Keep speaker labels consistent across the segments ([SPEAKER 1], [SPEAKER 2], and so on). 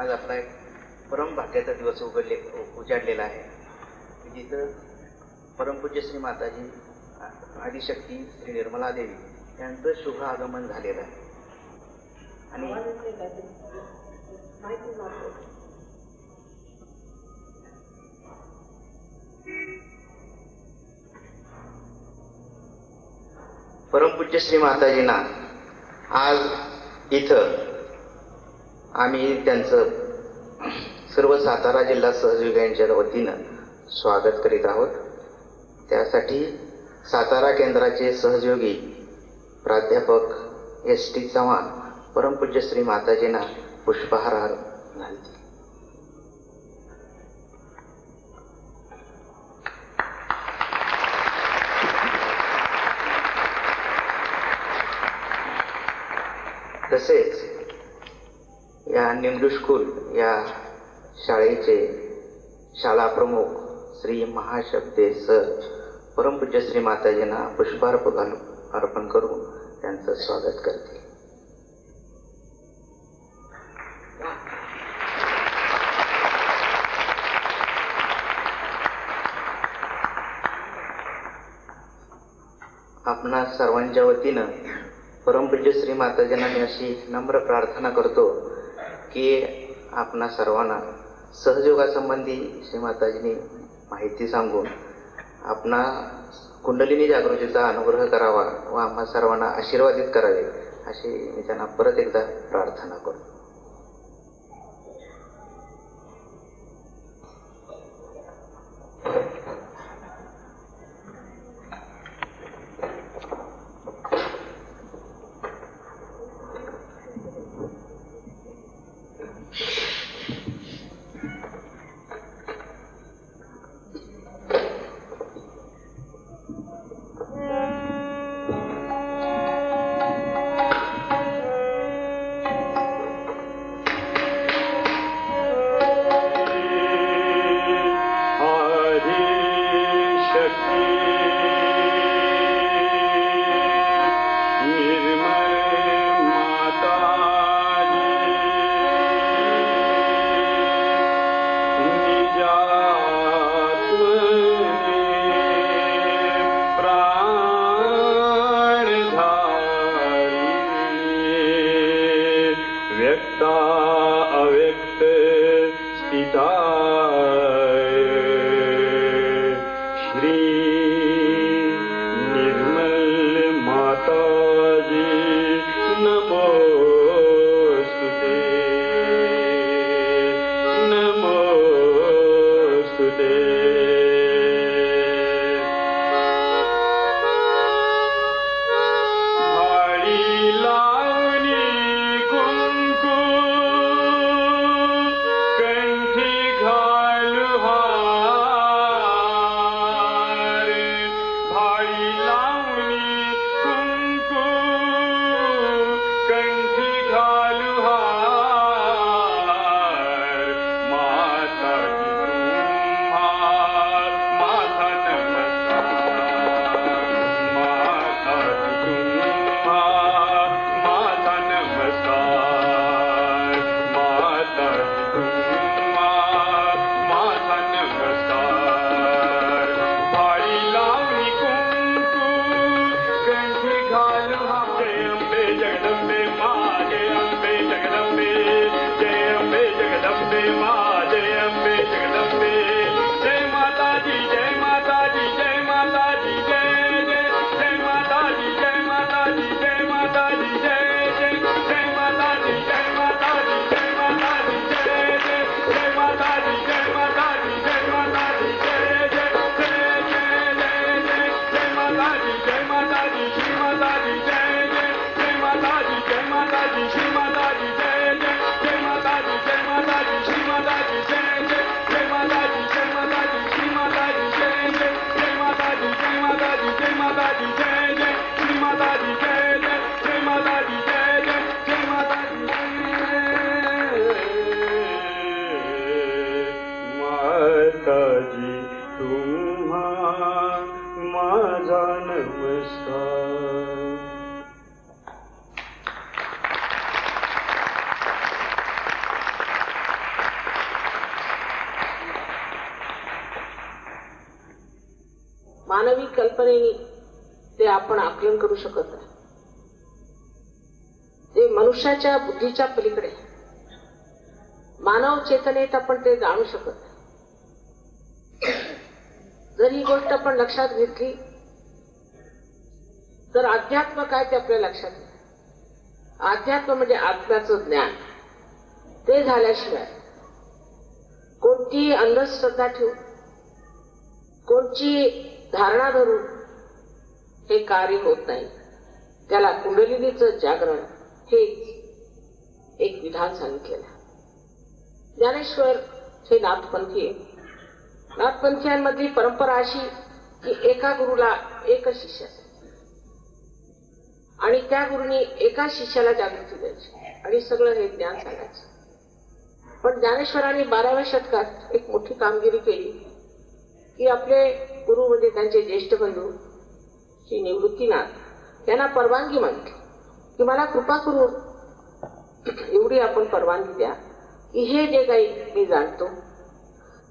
[SPEAKER 1] आज आपला एक परम भाग्याचा दिवस उजाडलेला आहे, जिथं परमपूज्य श्री माताजी आदिशक्ती श्री निर्मला देवी यांचं शुभ आगमन झालेलं आहे. आणि परमपूज्य श्री माताजींना आज इथं आम्ही त्यांचं सर्व सातारा जिल्हा सहयोगियांच्या वतीनं स्वागत करीत आहोत. त्यासाठी सातारा केंद्राचे सहयोगी प्राध्यापक S.T. चव्हाण परमपूज्य श्री माताजींना पुष्पहार घालतील. तसेच या निमडू स्कूल या शाळेचे शाळा प्रमुख श्री महाशब्दे सर परमपूज्य श्री माताजींना पुष्पार्घ अर्पण करून त्यांचं स्वागत करते. आपणा सर्वांच्या वतीनं परमपूज्य श्री माताजींना मी अशी नम्र प्रार्थना करतो की आपणा सर्वांना सहयोगासंबंधी श्री माताजींनी माहिती सांगून आपणा कुंडलिनी जागृतीचा अनुग्रह करावा व आम्हा सर्वांना आशीर्वादित करावे अशी मी त्यांना परत एकदा प्रार्थना करतो.
[SPEAKER 2] God मानवी कल्पनेने ते आपण आकलन करू शकत नाही. ते मनुष्याच्या बुद्धीच्या पलीकडे, मानव चेतनेत आपण ते जाणू शकत नाही. जर ही गोष्ट आपण लक्षात घेतली तर अध्यात्म काय ते आपल्या लक्षात येईल. अध्यात्म म्हणजे आत्म्याचं ज्ञान. ते झाल्याशिवाय कोणती अंधश्रद्धा ठेवून, कोणची धारणा धरून हे कार्य होत नाही. त्याला कुंडलिनीचं जागरण हेच एक विधान सांगितलेलं आहे. ज्ञानेश्वर हे नाथपंथी आहे. नाथपंथीयांमधली परंपरा अशी की एका गुरुला एकच शिष्य असे आणि त्या गुरुनी एका शिष्याला जागृती द्यायची आणि सगळं हे ज्ञान सांगायचं. पण ज्ञानेश्वरांनी 12व्या शतकात एक मोठी कामगिरी केली की आपले गुरु म्हणजे त्यांचे ज्येष्ठ बंधू श्री निवृत्तीनाथ यांना परवानगी मागितली की मला कृपा करून एवढी आपण परवानगी द्या की हे जे काही मी जाणतो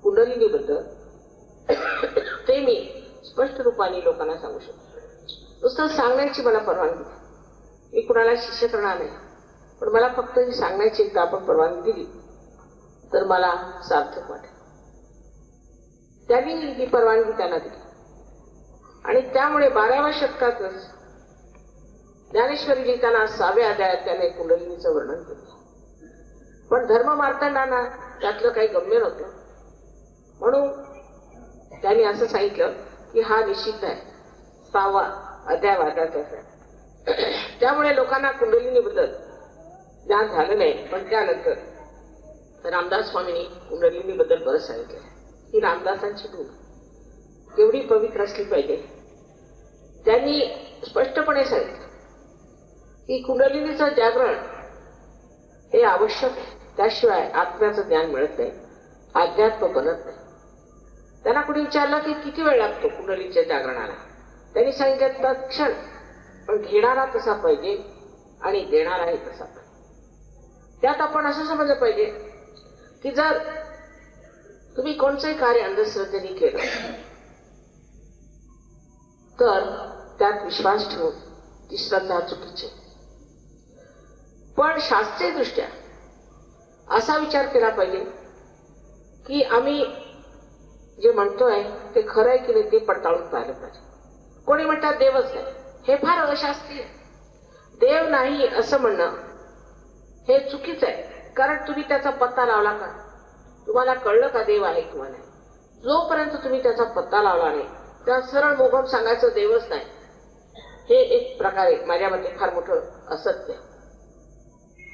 [SPEAKER 2] कुंडलिनीबद्दल ते मी स्पष्ट रूपाने लोकांना सांगू शकतो. नुसतं सांगण्याची मला परवानगी द्या. मी कुणाला शिष्य करणार नाही, पण मला फक्त ही सांगण्याची एकदा आपण परवानगी दिली तर मला सार्थक वाटेल. त्यांनी ही परवानगी त्यांना दिली आणि त्यामुळे 12व्या शतकातच ज्ञानेश्वरी लिहिताना 6व्या अध्यायात त्याने कुंडलिनीचं वर्णन केलं. पण धर्म मार्तंडांना त्यातलं काही गम्य नव्हतं, म्हणून त्यांनी असं सांगितलं की हा निषिद्ध आहे, 6वा अध्याय वादाचा आहे. त्यामुळे लोकांना कुंडलिनीबद्दल ज्ञान झालं नाही. पण त्यानंतर रामदास स्वामींनी कुंडलिनीबद्दल बरंच सांगितलं की रामदासांची भूमी केवढी पवित्र असली पाहिजे. त्यांनी स्पष्टपणे सांगितलं की कुंडलिनीचं जागरण हे आवश्यक आहे, त्याशिवाय आत्म्याचं ज्ञान मिळत नाही, अध्यात्म बनत नाही. त्यांना कुणी विचारलं की किती वेळ लागतो कुंडलीच्या जागरणाला. त्यांनी सांगितलं तत्क्षण, पण घेणारा तसा पाहिजे आणि देणाराही तसा पाहिजे. त्यात आपण असं समजलं पाहिजे की जर तुम्ही कोणतंही कार्य अंधश्रद्धेने केलं तर त्यात विश्वास ठेवून ती श्रद्धा चुकीची. पण शास्त्रीय दृष्ट्या असा विचार केला पाहिजे की आम्ही जे म्हणतोय ते खरं आहे की नाही ते पडताळून पाहिलं पाहिजे. कोणी म्हणतात देवच नाही, हे फार अशास्त्रीय. देव नाही असं म्हणणं हे चुकीचं आहे, कारण तुम्ही त्याचा पत्ता लावला का? तुम्हाला कळलं का देव आहे किंवा नाही? जोपर्यंत तुम्ही त्याचा पत्ता लावला नाही त्या सरळ मोघम सांगायचं देवच नाही, हे एक प्रकारे माझ्या मते फार मोठं असत्य.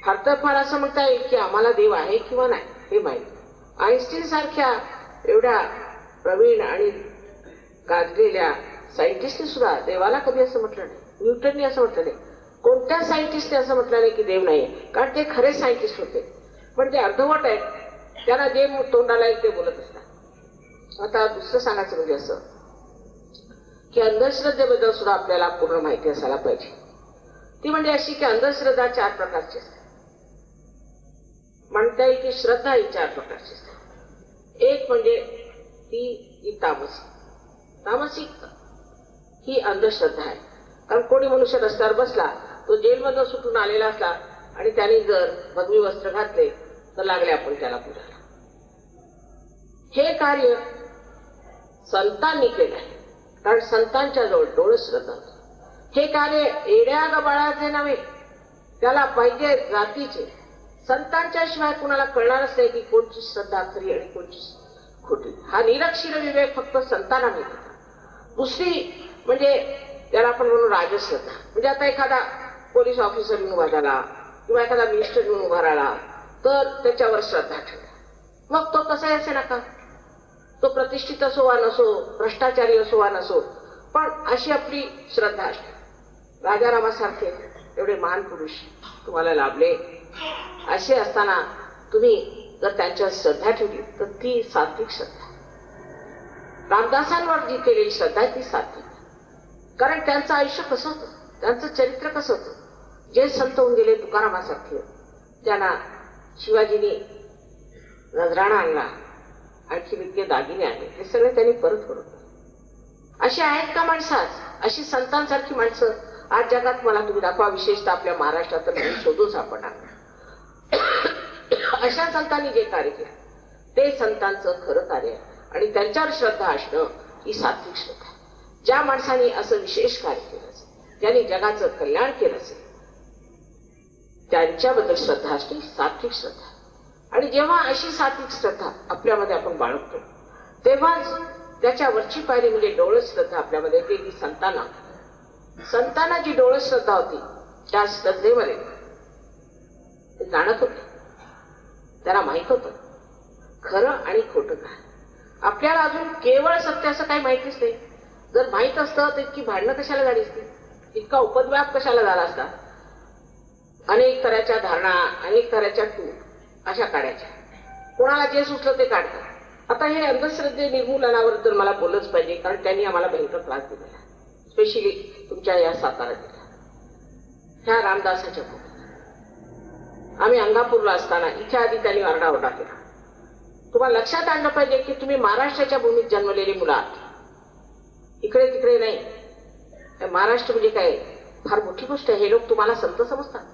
[SPEAKER 2] फार तर फार असं म्हणता येईल की आम्हाला देव आहे किंवा नाही हे माहिती. आईन्स्टीन सारख्या एवढ्या प्रवीण आणि गाजलेल्या सायंटिस्टने सुद्धा देवाला कधी असं म्हटलं नाही. न्यूटनने असं म्हटलं नाही. कोणत्या सायंटिस्टने असं म्हटलं नाही की देव नाही, कारण ते खरे सायंटिस्ट होते. पण ते अर्धवट आहेत, त्यांना जे तोंडाला येईल ते बोलत असतात. आता दुसरं सांगायचं म्हणजे असं की अंधश्रद्धेबद्दल सुद्धा आपल्याला पूर्ण माहिती असायला पाहिजे. ती म्हणजे अशी की अंधश्रद्धा 4 प्रकारची असते. म्हणता येईल की श्रद्धा ही 4 प्रकारची असते. एक म्हणजे ती तामसिक ही अंधश्रद्धा आहे. कारण कोणी मनुष्य रस्त्यावर बसला, तो जेलमधून सुटून आलेला असला आणि त्याने जर भगवी वस्त्र घातले तर लागले आपण त्याला पूजायला. हे कार्य संतांनी केलं आहे, कारण संतांच्या जवळ डोळ श्रद्धा. हे कार्य एड्या गबाळाचे नव्हे, त्याला पाहिजे जातीचे. संतांच्या शिवाय कुणाला कळणारच नाही की कोणची श्रद्धा खरी आणि कोणची खोटी. हा निरक्षीर विवेक फक्त संतांना मिळतो. दुसरी म्हणजे त्याला आपण म्हणू राजश्रद्धा. म्हणजे आता एखादा पोलीस ऑफिसर येऊन उभा झाला किंवा एखादा मिनिस्टर येऊन उभा राहिला तर त्याच्यावर श्रद्धा ठेवला. मग तो कसाही असे नका, तो प्रतिष्ठित असो वा नसो, भ्रष्टाचारी असो वा नसो, पण अशी आपली श्रद्धा असते. राजारामासारखे एवढे महान पुरुष तुम्हाला लाभले, असे असताना तुम्ही जर त्यांच्यावर श्रद्धा ठेवली तर ती सात्विक श्रद्धा. रामदासांवर जी केलेली श्रद्धा ती सात्विक. कारण त्यांचं आयुष्य कसं होतं, त्यांचं चरित्र कसं होतं. जे संत होऊन गेले तुकारामासारखे, त्यांना शिवाजीने नजराणा आणला, आणखी इतके दागिने आणले, हे सगळे त्यांनी परत करून. अशी आहेत का माणसं आज? अशी संतांसारखी माणसं आज जगात मला तुम्ही दाखवा, विशेषतः आपल्या महाराष्ट्रात तर नाही शोधून सापडणार. अशा संतांनी जे कार्य केलं ते संतांचं खरं कार्य आहे. आणि त्यांच्यावर श्रद्धा असणं ही सात्विक श्रद्धा आहे. ज्या माणसाने असं विशेष कार्य केलं असेल, ज्यांनी जगाचं कल्याण केलं असेल, त्यांच्याबद्दल श्रद्धा असणे सात्विक श्रद्धा. आणि जेव्हा अशी सात्विक श्रद्धा आपल्यामध्ये आपण बाळगतो तेव्हाच त्याच्यावरची पायरी म्हणजे डोळस श्रद्धा आपल्यामध्ये येते. की संतांना जी डोळस श्रद्धा होती त्या श्रद्धेमध्ये ते जाणत होते. त्यांना माहित होतं खरं आणि खोटं काय. आपल्याला अजून केवळ सत्य असं काही माहितीच नाही. जर माहित असतं तर इतकी भांडणं कशाला झाली असती, इतका उपद्व्याप कशाला झाला असता. अनेक तऱ्हाच्या धारणा, अनेक तऱ्हाच्या टूक अशा काढायच्या. कोणाला जे सुचलं ते काढतात. आता हे अंधश्रद्धे निर्मूलनावर तर मला बोललंच पाहिजे, कारण त्यांनी आम्हाला भयंकर त्रास दिलेला, स्पेशली तुमच्या या सातारा जिल्ह्यात. ह्या रामदासाच्या भूमीत आम्ही अंगापूरला असताना इथे आधी त्यांनी आरडाओरडा केला. तुम्हाला लक्षात आणलं पाहिजे की तुम्ही महाराष्ट्राच्या भूमीत जन्मलेली मुलं आहात, इकडे तिकडे नाही. महाराष्ट्र म्हणजे काय फार मोठी गोष्ट आहे. हे लोक तुम्हाला संत समजतात.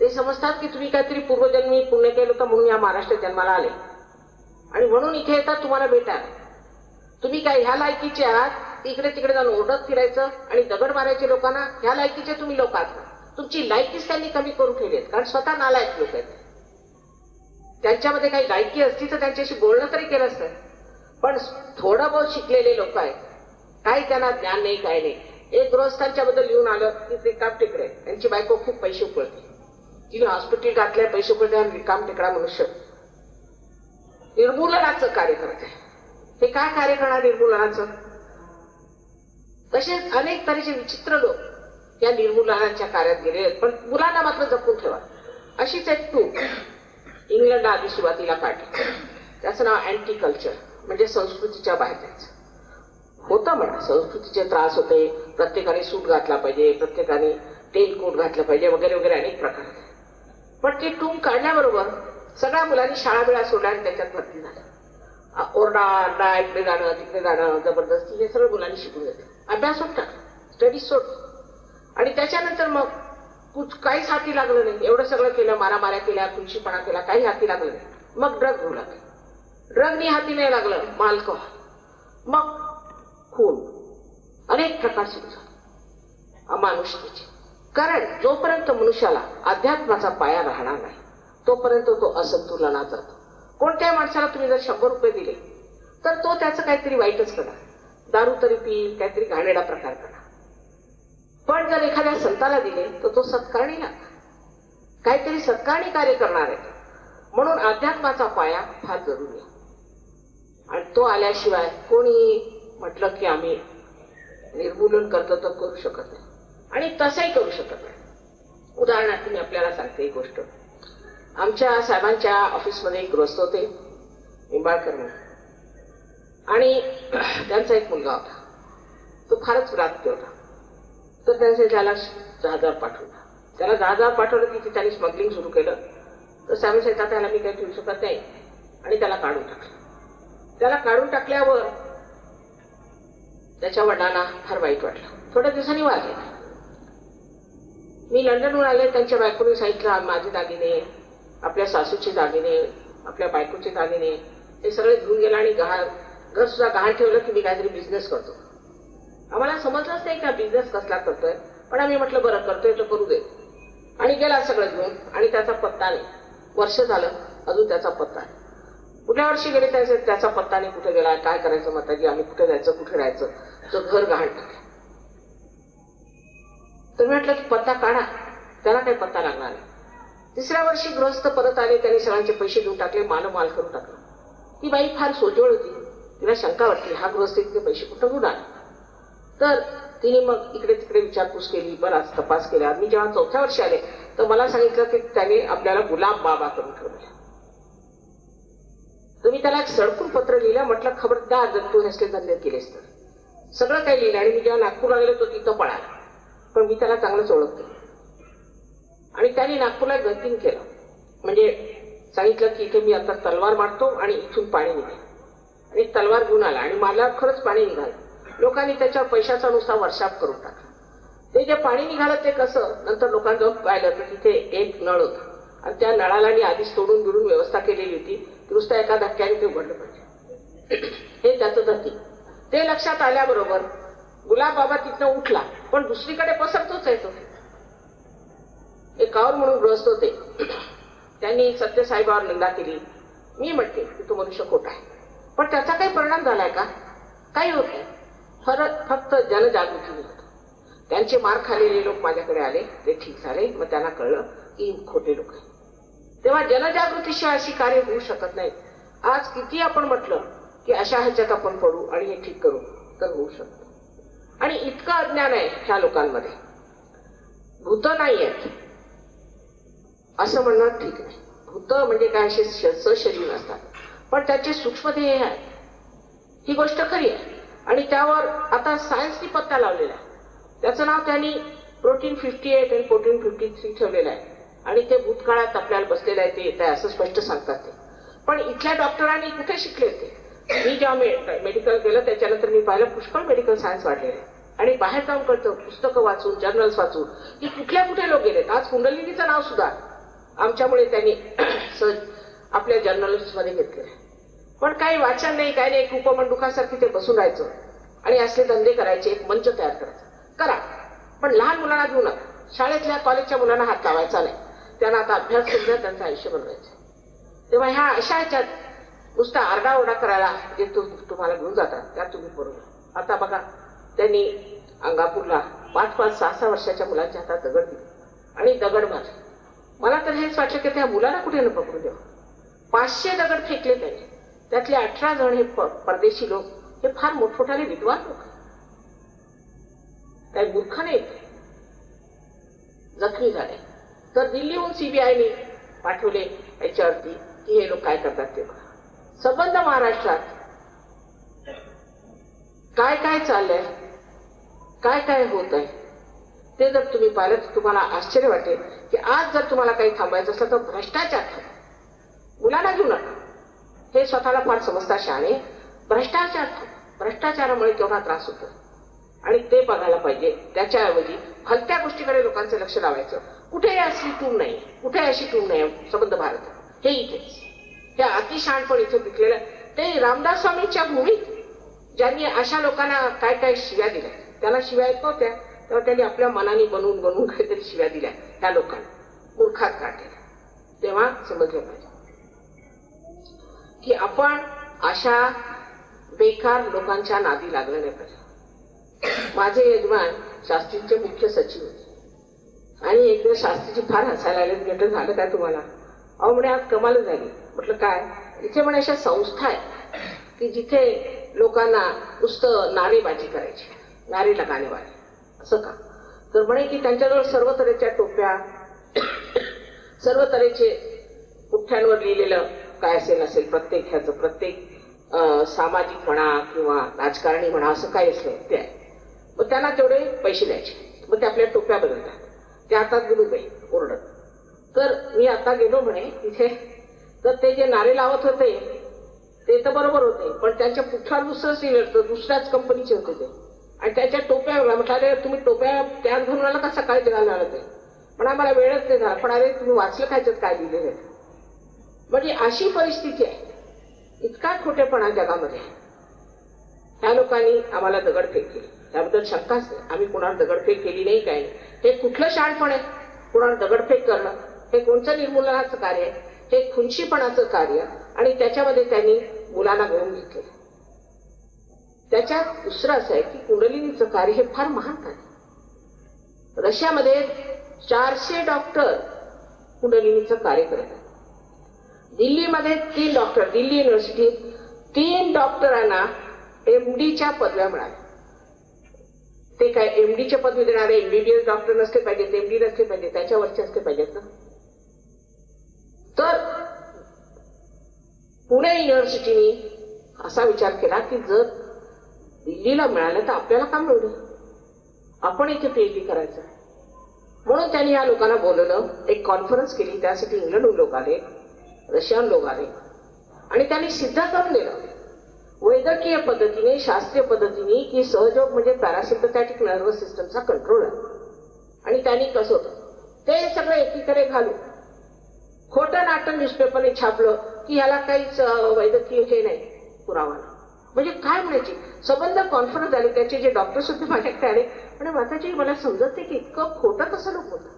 [SPEAKER 2] ते समजतात की तुम्ही काहीतरी पूर्वजन्मी पुण्य केलं होतं म्हणून या महाराष्ट्रात जन्माला आले आणि म्हणून इथे येतात तुम्हाला भेटा. तुम्ही काय ह्या लायकीचे आहात इकडे तिकडे जाऊन ओरडत फिरायचं आणि दगड मारायचे लोकांना? ह्या लायकीचे तुम्ही लोक आहात. तुमची लायकीच त्यांनी कमी करून ठेवली आहेत, कारण स्वतः नालायक लोक आहेत. त्यांच्यामध्ये काही गायकी असती तर त्यांच्याशी बोलणं तरी केलं असतं. पण थोडं बहुत शिकलेले लोक आहेत, काही त्यांना ज्ञान नाही, काय नाही. एक गृहस्थांच्या बद्दल लिहून आलं की ते रिकाम टेकडे, त्यांची बायको खूप पैसे उकळते, तिने हॉस्पिटल घातले, पैसे उकळते आणि रिकाम टेकडा मनुष्य निर्मूलनाचं कार्य करत आहे. हे काय कार्य करणार निर्मूलनाचं? तसेच अनेक तऱ्हेचे विचित्र लोक या निर्मूलनाच्या कार्यात गेले आहेत. पण मुलांना मात्र जपून ठेवा. अशीच एक टूक इंग्लंड आधी सुरुवातीला काढली, त्याचं नाव अँटी कल्चर, म्हणजे संस्कृतीच्या बाहेर जायचं होतं. म्हणा संस्कृतीचे त्रास होते, प्रत्येकाने सूट घातला पाहिजे, प्रत्येकाने टेल कोट घातलं पाहिजे वगैरे वगैरे अनेक प्रकार. पण ते टूक काढल्याबरोबर सगळ्या मुलांनी शाळा बिळा सोडल्या आणि त्याच्यात भरती झाल्या. ओरडा आरडा, इकडे जाणं तिकडे जाणं, जबरदस्ती, हे सगळं मुलांनी शिकून घेतलं. अभ्यास सोडता, स्टडीज सोड. आणि त्याच्यानंतर मग काहीच हाती लागलं नाही. एवढं सगळं केलं, मारामाऱ्या केल्या, खुलशीपणा केला, काही हाती लागलं नाही. मग ड्रग घेऊ लागले. ड्रगनी हाती नाही लागलं, अल्कोहोल, मग खून, अनेक प्रकार सुरू झाले अमानुषतेचे. कारण जोपर्यंत मनुष्याला अध्यात्माचा पाया राहणार नाही तोपर्यंत तो असंतुलनात जातो. कोणत्याही माणसाला तुम्ही जर 100 रुपये दिले तर तो त्याचं काहीतरी वाईटच करणार, दारू तरी पिईल, काहीतरी घाणेरडा प्रकार करणार. पण जर एखाद्या संताला दिले तर तो सत्कारणी लागणार, काहीतरी सत्कारणी कार्य करणार आहे. म्हणून अध्यात्माचा पाया फार जरुरी आहे. आणि तो आल्याशिवाय कोणी म्हटलं की आम्ही निर्मूलन करतो तर करू शकत नाही, आणि तसंही करू शकत नाही. उदाहरणार्थ मी आपल्याला सांगते एक गोष्ट. आमच्या साहेबांच्या ऑफिसमध्ये एक गृहस्थ होते, निंबाळकर म्हणून, आणि त्यांचा एक मुलगा होता. तो फारच व्रात्य होता. तर त्यांचे त्याला जहाजावर पाठवला. त्याला जहाजावर पाठवलं की त्यांनी स्मगलिंग सुरू केलं. तर साहेब सांगतात त्याला मी काही ठेवू शकत नाही, आणि त्याला काढून टाकलं. त्याला काढून टाकल्यावर त्याच्या वडिलांना फार वाईट वाटलं. थोड्या दिवसांनी वारले. मी लंडनहून आले. त्यांच्या बायकोने सांगितलं माझे दागिने, आपल्या सासूचे दागिने, आपल्या बायकोचे दागिने हे सगळे घेऊन गेला आणि घर सुद्धा गहाण ठेवलं की मी काहीतरी बिझनेस करतो. आम्हाला समजलंच नाही का बिझनेस कसला करतोय, पण आम्ही म्हटलं बरं करतोय तर करू दे. आणि गेला सगळं घेऊन, आणि त्याचा पत्ता नाही. वर्ष झालं अजून त्याचा पत्ता नाही. कुठल्या वर्षी गेले त्याचा पत्ता नाही, कुठे गेला, काय करायचं माताजी, आम्ही कुठे जायचं, कुठे राहायचं, तो घर गहाण टाकलं. तर म्हटलं की पत्ता काढा, त्याला काही पत्ता लागणार नाही. तिसऱ्या वर्षी गृहस्थ परत आले, त्यांनी सगळ्यांचे पैसे देऊन टाकले, माल करून टाकला. ती बाई फार सोजवळ होती. तिला शंका वाटली हा गृहस्थ इतके पैसे कुठं घेऊन आला. तर तिने मग इकडे तिकडे विचारपूस केली, बराच तपास केला. मी जेव्हा 4थ्या वर्षी आले तर मला सांगितलं की त्याने आपल्याला गुलाब बाबा करून ठेवले. तर मी त्याला एक सडकून पत्र लिहिलं. म्हटलं खबरदार जर तू नसले धंदे केलेस तर. सगळं काही लिहिलं. आणि मी जेव्हा नागपूरला गेलो तो तिथं पळाला, पण मी त्याला चांगलंच ओळखते. आणि त्याने नागपूरला गतीन केलं, म्हणजे सांगितलं की इथे मी आता तलवार मारतो आणि इथून पाणी निघेल. आणि तलवार घेऊन आला आणि मला खरंच पाणी निघालं. लोकांनी त्याच्यावर पैशाचा नुसता वर्षाप करून टाकला. ते जे पाणी निघालं ते कसं, नंतर लोकांनी जाऊन पाहिलं तर तिथे एक नळ होता आणि त्या नळाला आधीच तोडून बिडून व्यवस्था केलेली होती. नुसता एका धक्क्याने ते उघडलं पाहिजे, हे त्याचं धती. ते लक्षात आल्याबरोबर गुलाबबाबा तिथनं उठला, पण दुसरीकडे पसरतोच आहे तो. एक कावर म्हणून गृहस्थ होते, त्यांनी सत्यसाईबावर निंदा केली. मी म्हणते की तो मनुष्य खोटा आहे, पण त्याचा काही परिणाम झालाय का? काही होत नाही. फक्त जनजागृती होत. त्यांचे मार खालेले लोक माझ्याकडे आले, ते ठीक झाले. मग त्यांना कळलं की खोटे लोक आहे. तेव्हा जनजागृतीशिवाय अशी कार्य होऊ शकत नाहीत. आज किती आपण म्हटलं की अशा ह्याच्यात आपण पडू आणि हे ठीक करू, तर होऊ शकतं. आणि इतकं अज्ञान आहे ह्या लोकांमध्ये. भूत नाही आहेत असं म्हणणं ठीक नाही. भूत म्हणजे काय, असे सशरीर असतात, पण त्याचे सूक्ष्म ध्येय आहे, ही गोष्ट खरी आहे. आणि त्यावर आता सायन्सनी पत्ता लावलेला आहे. त्याचं नाव त्यांनी प्रोटीन 58 आणि प्रोटीन 53 ठेवलेलं आहे. आणि ते भूतकाळात आपल्याला बसलेलं आहे, ते येत आहे असं स्पष्ट सांगतात ते. पण इथल्या डॉक्टरांनी कुठे शिकले ते? मी जेव्हा मेडिकल केलं त्याच्यानंतर मी पाहिलं पुष्कळ मेडिकल सायन्स वाढलेलं आहे. आणि बाहेर जाऊन कळतं, पुस्तकं वाचून, जर्नल्स वाचून, की कुठल्या कुठे लोक गेलेत. आज कुंडलिनीचं नाव सुद्धा आमच्यामुळे त्यांनी आपल्या जर्नल्स मध्ये घेतलेलं आहे. पण काही वाचन नाही, काही नाही. एक उपमंडुकासारखी ते बसून राहायचं आणि असले धंदे करायचे, एक मंच तयार करायचा. करा, पण लहान मुलांना घेऊ नका. शाळेतल्या कॉलेजच्या मुलांना हात लावायचा नाही. त्यांना आता अभ्यास सुद्धा त्यांचं आयुष्य बनवायचं. तेव्हा ह्या अशा ह्याच्यात नुसता आरडाओरडा करायला जे तुम्हाला घेऊन जातात त्यात तुम्ही बरोबर. आता बघा, त्यांनी अंगापूरला 5-5, 6-6 वर्षाच्या मुलांच्या हातात दगड दिले आणि दगड मारले. मला तर हेच वाटलं की त्या मुलाला कुठे न पकडू द्यावं. 500 दगड फेकले त्यांनी. त्यातले 18 जण हे परदेशी लोक, हे फार मोठमोठाले विद्वान लोक, काही मूर्ख नाहीत, जखमी झाले. तर दिल्लीहून सीबीआयने पाठवले याच्यावरती की हे लोक काय करतात ते बघा. संबंध महाराष्ट्रात काय काय चाललंय, काय काय होत आहे ते जर तुम्ही पाहिलं तर तुम्हाला आश्चर्य वाटेल की आज जर तुम्हाला काही थांबायचं असलं तर भ्रष्टाचार थांबवा. मुलांना घेऊ नका, हे स्वतःला फार समजता शहाणे. भ्रष्टाचार थांबवा. भ्रष्टाचारामुळे केवढा त्रास होतो आणि ते बघायला पाहिजे. त्याच्याऐवजी भलत्या गोष्टीकडे लोकांचं लक्ष लावायचं. कुठेही अशी टूम नाही, कुठे अशी टूम नाही. संबंध भारत हे इथेच, हे अतिशहाणपण इथे पिकलेलं. ते रामदास स्वामींच्या भूमीत ज्यांनी अशा लोकांना काय काय शिव्या दिल्या, त्याला शिव्या येत नव्हत्या, तेव्हा त्यांनी आपल्या मनाने बनवून बनवून काहीतरी शिव्या दिल्या ह्या लोकांना, मूर्खात काढलेल्या. तेव्हा समजलं पाहिजे की आपण अशा बेकार लोकांच्या नादी लागलं नाही पाहिजे. माझे यजमान शास्त्रीचे मुख्य सचिव होते आणि एक दिवस शास्त्रीची फार हसायला आले. म्हटलं झालं काय तुम्हाला? अहो म्हणे आज कमाल झाली. म्हटलं काय? इथे म्हणे अशा संस्था आहे की जिथे लोकांना नुसतं नारेबाजी करायची, नारे लगाने वाले. असं का? तर म्हणे की त्यांच्याजवळ सर्व तऱ्हेच्या टोप्या, सर्व तऱ्हेचे पुठ्ठ्यांवर लिहिलेलं काय असेल नसेल, प्रत्येक ह्याचं, प्रत्येक सामाजिक म्हणा किंवा राजकारणी म्हणा असं काय असलं ते आहे. मग त्यांना तेवढे पैसे द्यायचे. मग ते आपल्या टोप्या बदलतात. ते हातात गेलो बाई ओरडत. तर मी आता गेलो म्हणे तिथे, तर ते जे नारे लावत होते ते तर बरोबर होते, पण त्यांच्या पुठ्ठ्यावर दुसरंच लिहिलं होतं, दुसऱ्याच कंपनीचे होते ते. आणि त्याच्या टोप्या म्हटलं अरे तुम्ही टोप्या त्याच घालून आला का सकाळी जगायला आलं ते? पण आम्हाला वेळच नाही झाला. पण अरे तुम्ही वाचलं खायच्यात काय लिहिलेलं आहे? म्हणजे अशी परिस्थिती आहे. इतका खोटेपणा जगामध्ये. ह्या लोकांनी आम्हाला दगडफेक केली, त्याबद्दल शंकाच नाही. आम्ही कुणाला दगडफेक केली नाही, काय नाही. हे कुठलं शहाणपण आहे? कुणाला दगडफेक करणं हे कोणतं निर्मूलनाचं कार्य आहे? हे खुनशीपणाचं कार्य. आणि त्याच्यामध्ये त्यांनी मुलांना गळून घेतले. त्याच्यात दुसरं असं आहे की कुंडलिनीचं कार्य हे फार महान कार्य. रशियामध्ये 400 डॉक्टर कुंडलिनीचं कार्य करत आहेत. दिल्लीमध्ये 3 डॉक्टर, दिल्ली युनिव्हर्सिटीत 3 डॉक्टरांना MDच्या पदव्या मिळाल्या. ते काय MDच्या पदवी देणारे MBBS डॉक्टर नसले पाहिजेत, MD नसले पाहिजे, त्याच्यावरचे असले पाहिजेत ना. तर पुणे युनिव्हर्सिटीने असा विचार केला की जर दिल्लीला मिळालं तर आपल्याला का मिळू? आपण इथे PhD करायचं. म्हणून त्यांनी या लोकांना बोलवलं, एक कॉन्फरन्स केली. त्यासाठी इंग्लंडहून लोक आले, रशियन लोक आले आणि त्यांनी सिद्ध करून दिलं वैद्यकीय पद्धतीने, शास्त्रीय पद्धतीने, की सहयोग म्हणजे पॅरासिम्पथॅटिक नर्वस सिस्टमचा कंट्रोल आहे. आणि त्यांनी कसं होतं ते सगळं एकीकडे घालून खोटं नाटक न्यूजपेपरने छापलं की ह्याला काहीच वैद्यकीय हे नाही, पुरावा नाही. म्हणजे काय म्हणायची संबंध कॉन्फरन्स झाली. त्याचे जे डॉक्टर सुद्धा माझ्याकडे आले म्हणजे माताजी मला समजत नाही की इतकं खोटं कसं लोक होतं.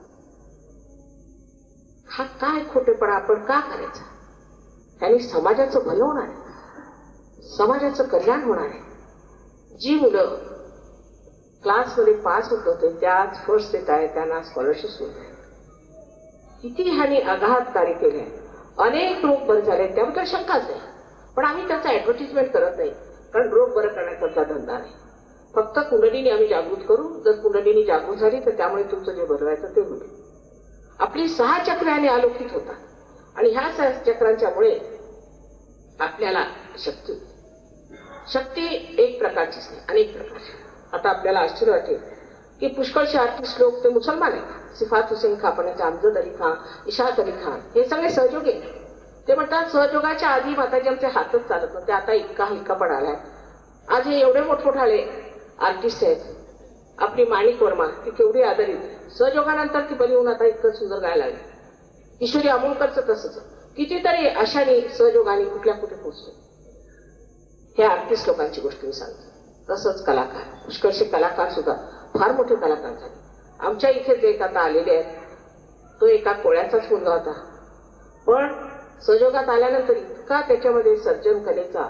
[SPEAKER 2] हा काय खोटेपणा आपण का करायचा. त्यांनी समाजाचं भलं होणार आहे, समाजाचं कल्याण होणार आहे. जी मुलं क्लासमध्ये पास होत होते त्याच फर्स्ट येत आहे त्यांना स्कॉलरशिप होत आहे. किती ह्याने आघात कार्य केले आहे. अनेक रोग बरे झाले त्याबद्दल शंकाच नाही. पण आम्ही त्याचं ऍडव्हर्टिजमेंट करत नाही कारण रोग बरं करण्याचा धंदा नाही. फक्त कुंडलीने आम्ही जागृत करू. जर कुंडलीने जागृत झाली तर त्यामुळे तुमचं जे बरं व्हायचं ते होईल. आपली 6 चक्राने आलोकित होतात आणि ह्या 6 चक्रांच्यामुळे आपल्याला शक्ती एक प्रकारचीच नाही, अनेक प्रकारची. आता आपल्याला आश्चर्य वाटेल की पुष्कळशे आर्टिस्ट लोक ते मुसलमान आहेत. सिफात हुसेन खान, अमजद अली खान, इशात अली खान हे सगळे सहयोगी आहेत. ते म्हणतात सहयोगाच्या आधी माताजी आमचे हातच चालत नव्हते, आता इतका हलकापण आलाय. आज हे एवढे मोठमोठाले आर्टिस्ट आहेत. आपली माणिक वर्मा ती केवढी आदरित, सहयोगानंतर ती बरी होऊन आता इतकं सुंदर गायला लागली. किशोरी अमोलकरचं तसंच. कितीतरी अशाने सहयोगाने कुठल्या कुठे पोहोचले. हे आर्टिस्ट लोकांची गोष्ट मी सांगते. तसंच कलाकार, पुष्कळशे कलाकार सुद्धा फार मोठे कलाकार झाले. आमच्या इथे जे आता आलेले आहेत तो एका कोळ्याचाच मुलगा होता, पण सहयोगात आल्यानंतर इतका त्याच्यामध्ये सर्जन कलेचा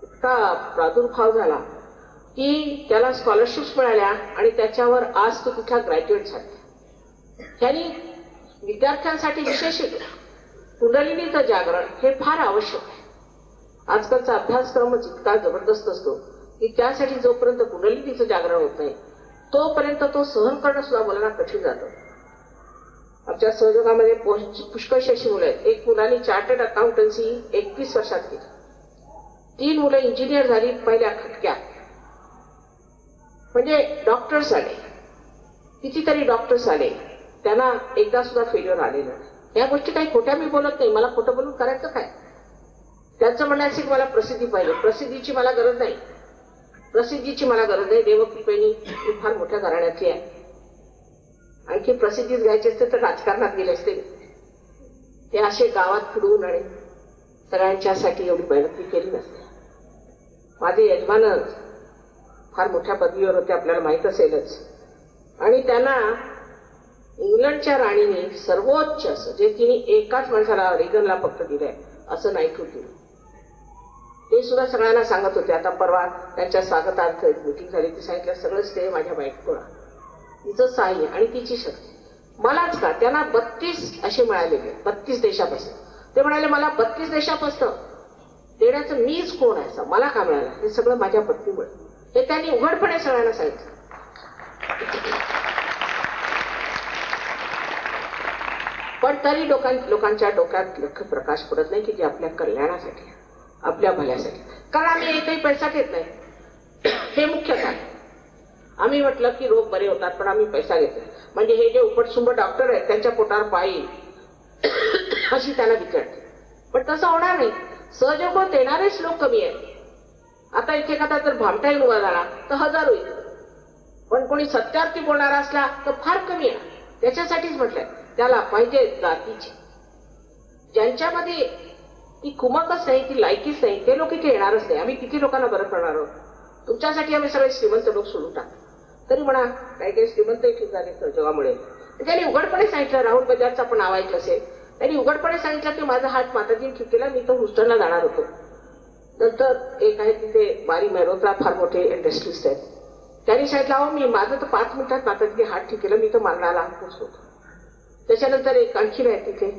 [SPEAKER 2] इतका प्रादुर्भाव झाला की त्याला स्कॉलरशिप्स मिळाल्या आणि त्याच्यावर आज तो कुठला ग्रॅज्युएट झाला. त्यांनी विद्यार्थ्यांसाठी विशेष कुंडलिनीचं जागरण हे फार आवश्यक आहे. आजकालचा अभ्यासक्रमच इतका जबरदस्त असतो की त्यासाठी जोपर्यंत कुंडलिनीचं जागरण होत नाही तोपर्यंत तो सहन करणं सुद्धा मुलांना कठीण जातं. आमच्या सहयोगामध्ये पुष्कळशी अशी मुलं आहेत. एक मुलांनी चार्टर्ड अकाउंटन्सी 31 वर्षात केली. 3 मुलं इंजिनियर झाली पहिल्या खटक्यात. म्हणजे डॉक्टर्स आले, कितीतरी डॉक्टर्स आले, त्यांना एकदा सुद्धा फेल्युअर आलेलं नाही. या गोष्टी काही खोट्या मी बोलत नाही. मला खोटं बोलून करायचं काय. त्यांचं म्हणण्याचं की मला प्रसिद्धी पाहिजे. प्रसिद्धीची मला गरज नाही, प्रसिद्धीची मला गरज नाही. देवकृपेने मी फार मोठ्या घराण्याची आहे. आणखी प्रसिद्धीच घ्यायची असते तर राजकारणात गेले असते. ते असे गावात फिरवून आणि सगळ्यांच्यासाठी एवढी मेहनत मी केली नसते. माझे यजमानच फार मोठ्या पदवीवर होते, आपल्याला माहित असेलच. आणि त्यांना इंग्लंडच्या राणीने सर्वोच्च असं जे तिने एकाच माणसाला रेगनला फक्त दिलंय असं नाही ठेवलं. ते सुद्धा सगळ्यांना सांगत होते. आता परवा त्यांच्या स्वागतार्थ मीटिंग झाली, ती सांगितलं सगळं श्रेय माझ्या बायकोला, तिचं साह्य आणि तिची शक्ती. मलाच का त्यांना 32 असे मिळालेले, 32 देशापासून. ते म्हणाले मला 32 देशापासून देण्याचं मीच कोण आहे, मला का मिळालं, हे सगळं माझ्या पत्नीमुळे. हे त्यांनी उघडपणे सगळ्यांना सांगितलं. पण तरी लोकांच्या डोक्यात लख प्रकाश पडत नाही की जे आपल्या कल्याणासाठी, आपल्या भल्यासाठी. कारण आम्ही एकही पैसा घेत नाही, हे मुख्य कारण. आम्ही म्हटलं की रोग बरे होतात पण आम्ही पैसा घेत नाही. म्हणजे हे जे उपटसुंब डॉक्टर आहेत त्यांच्या पोटावर पायी अशी त्यांना विचारते. पण तसं होणार नाही. सहजोगात येणारेच लोक कमी आहेत. आता इथे एखादा जर भामटा उभा झाला तर 1000 होईल, पण कोणी सत्यार्थी बोलणारा असला तर फार कमी आहे. त्याच्यासाठीच म्हटलंय त्याला पाहिजे जातीची, ज्यांच्यामध्ये ती कुमकच नाही, ती लायकीच नाही, ते लोक इथे येणारच नाही. आम्ही किती लोकांना बरं करणार आहोत. तुमच्यासाठी आम्ही सगळे श्रीमंत लोक सोडून टाकतो. तरी म्हणा काही काही श्रीमंतही ठीक झाले सहयोगामुळे. त्यांनी उघडपणे सांगितलं, राहुल बजाजचं आपण नाव ऐकलं असेल, त्यांनी उघडपणे सांगितलं की माझा हात माताजीने ठीक केला, मी तर हुस्टनला जाणार होतो. नंतर एक आहे तिथे बारी मेहरोत्रा, फार मोठे इंडस्ट्रीज आहेत, त्यांनी सांगितलं अहो मी माझं तर 5 मिनिटात माताजीने हात ठीक केलं, मी तर मरणाला पोचलो होतो. त्याच्यानंतर एक आणखीन आहे तिथे,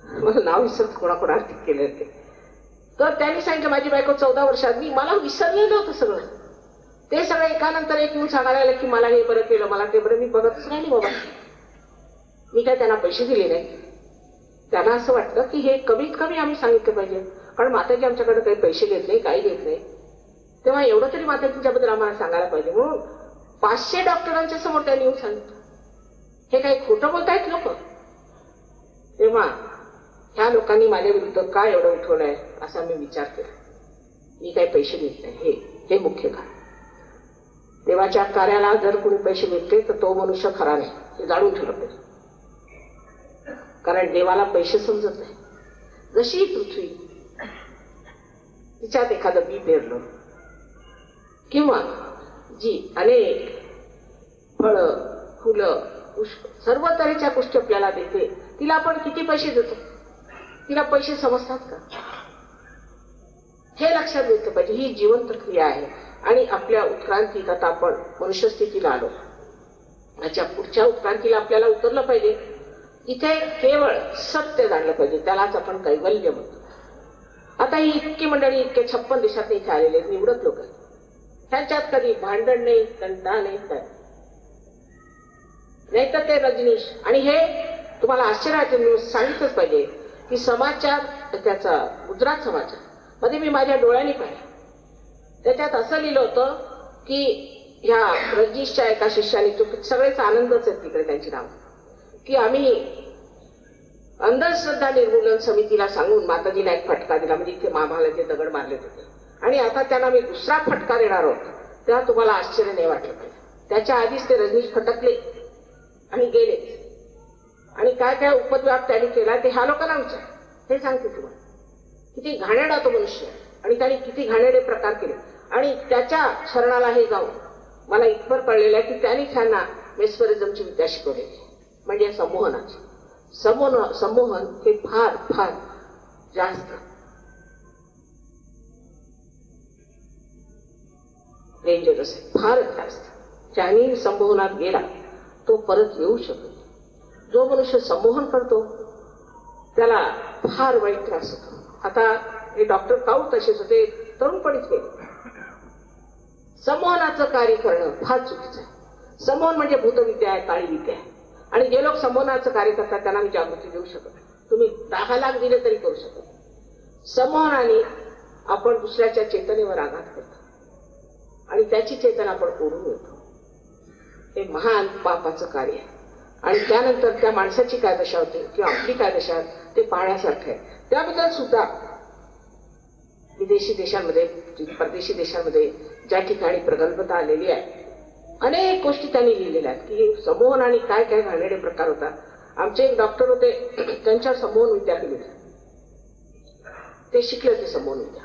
[SPEAKER 2] मला नाव विसरत कोणाकोणाला ठीक केले ते, तर त्यांनी सांगितलं माझी बायको 14 वर्षात, मी मला विसरलेलं होतं सगळं. ते सगळं एकानंतर एक येऊन सांगायला लागलं की मला हे बरं केलं, मला ते बरं. मी बघतच राहिली बाबा, मी काय त्यांना पैसे दिले नाही. त्यांना असं वाटतं की हे कमीत कमी आम्ही सांगितलं पाहिजे, कारण माताजी आमच्याकडे काही पैसे घेत नाही, काही घेत नाही, तेव्हा एवढं तरी माताजींच्याबद्दल आम्हाला सांगायला पाहिजे. म्हणून 500 डॉक्टरांच्या समोर त्यांनी येऊन सांगितलं. हे काही खोटं बोलतायत लोक. तेव्हा ह्या लोकांनी माझ्या विरुद्ध काय एवढं उठवलंय असा मी विचार केला. मी काही पैसे देत नाही, हे मुख्य कारण. देवाच्या कार्याला जर कोणी पैसे देते तर तो मनुष्य खरा नाही, हे जाणून ठेवलं पाहिजे. कारण देवाला पैसे समजत नाही. जशी पृथ्वी तिच्यात एखादं बी पेरलं किंवा जी अनेक फळं फुलं पुष्प सर्व तऱ्हेच्या गोष्टी आपल्याला देते, तिला आपण किती पैसे देतो? तिला पैसे समजतात का? हे लक्षात घेतलं पाहिजे. ही जिवंत क्रिया आहे आणि आपल्या उत्क्रांतीत आता आपण मनुष्य स्थितीला आलो. याच्या पुढच्या उत्क्रांतीला आपल्याला उतरलं पाहिजे. इथे केवळ सत्य जाणलं पाहिजे, त्यालाच आपण कैवल्य म्हणतो. आता ही इतकी मंडळी इतके 56 देशात इथे आलेले निवडक लोक आहेत. त्यांच्यात कधी भांडण नाही, तंटा नाही, नाही तर ते रजनीश. आणि हे तुम्हाला आश्चर्याचे सांगितलंच पाहिजे की समाचार, त्याचा गुजरात समाचार मध्ये मी माझ्या डोळ्यांनी पाहिलं. त्याच्यात असं लिहिलं होतं की ह्या रजनीशच्या एका शिष्याने, सगळेच आनंदच आहेत तिकडे त्यांची नाव, की आम्ही अंधश्रद्धा निर्मूलन समितीला सांगून माताजीला एक फटका दिला, म्हणजे इथे मामाला जे दगड मारले होते, आणि आता त्यांना मी दुसरा फटका देणार आहोत. तेव्हा तुम्हाला आश्चर्य नाही वाटलं पाहिजे. त्याच्या आधीच ते रजनीश फटकले आणि गेले. आणि काय काय उपद्व्याप त्यांनी केला ते ह्या लोकांना विचार. हे सांगते तुम्हाला किती घाणेरडा तो मनुष्य आणि त्याने किती घाणेरडे प्रकार केले. आणि त्याच्या शरणाला हे जाऊन मला इतपर कळलेलं आहे की त्यांनी त्यांना मेस्मरिझमची विद्या शिकवलेली, म्हणजे संमोहनाची. संमोहन हे फार फार जास्त डेंजरस आहे, फारच जास्त. ज्याने संमोहनात गेला तो परत येऊ शकतो. जो मनुष्य संमोहन करतो त्याला फार वाईट त्रास होतो. आता हे डॉक्टर काऊ तसेच होते, तरुणपणीच गेले. संमोहनाचं कार्य करणं फार चुकीचं आहे. संमोहन म्हणजे भूतविद्या आहे, काळी विद्या आहे. आणि जे लोक संमोहनाचं कार्य करतात त्यांना मी जागृती देऊ शकत. तुम्ही 10 लाख दिले तरी करू शकत. संमोहनाने आपण दुसऱ्याच्या चेतनेवर आघात करतो आणि त्याची चेतना आपण ओढून येतो. हे महान पापाचं कार्य आहे. आणि त्यानंतर त्या माणसाची काय दशा होते किंवा आपली काय दशा आहे ते पाहण्यासारखं आहे. त्याबद्दल सुद्धा विदेशी देशांमध्ये, परदेशी देशांमध्ये ज्या ठिकाणी प्रगल्भता आलेली आहे, अनेक गोष्टी त्यांनी लिहिलेल्या आहेत की संमोहन आणि काय काय घाणेरडे प्रकार होतात. आमचे एक डॉक्टर होते, त्यांच्या संमोहन विद्या केली, ते शिकले होते संमोहन विद्या.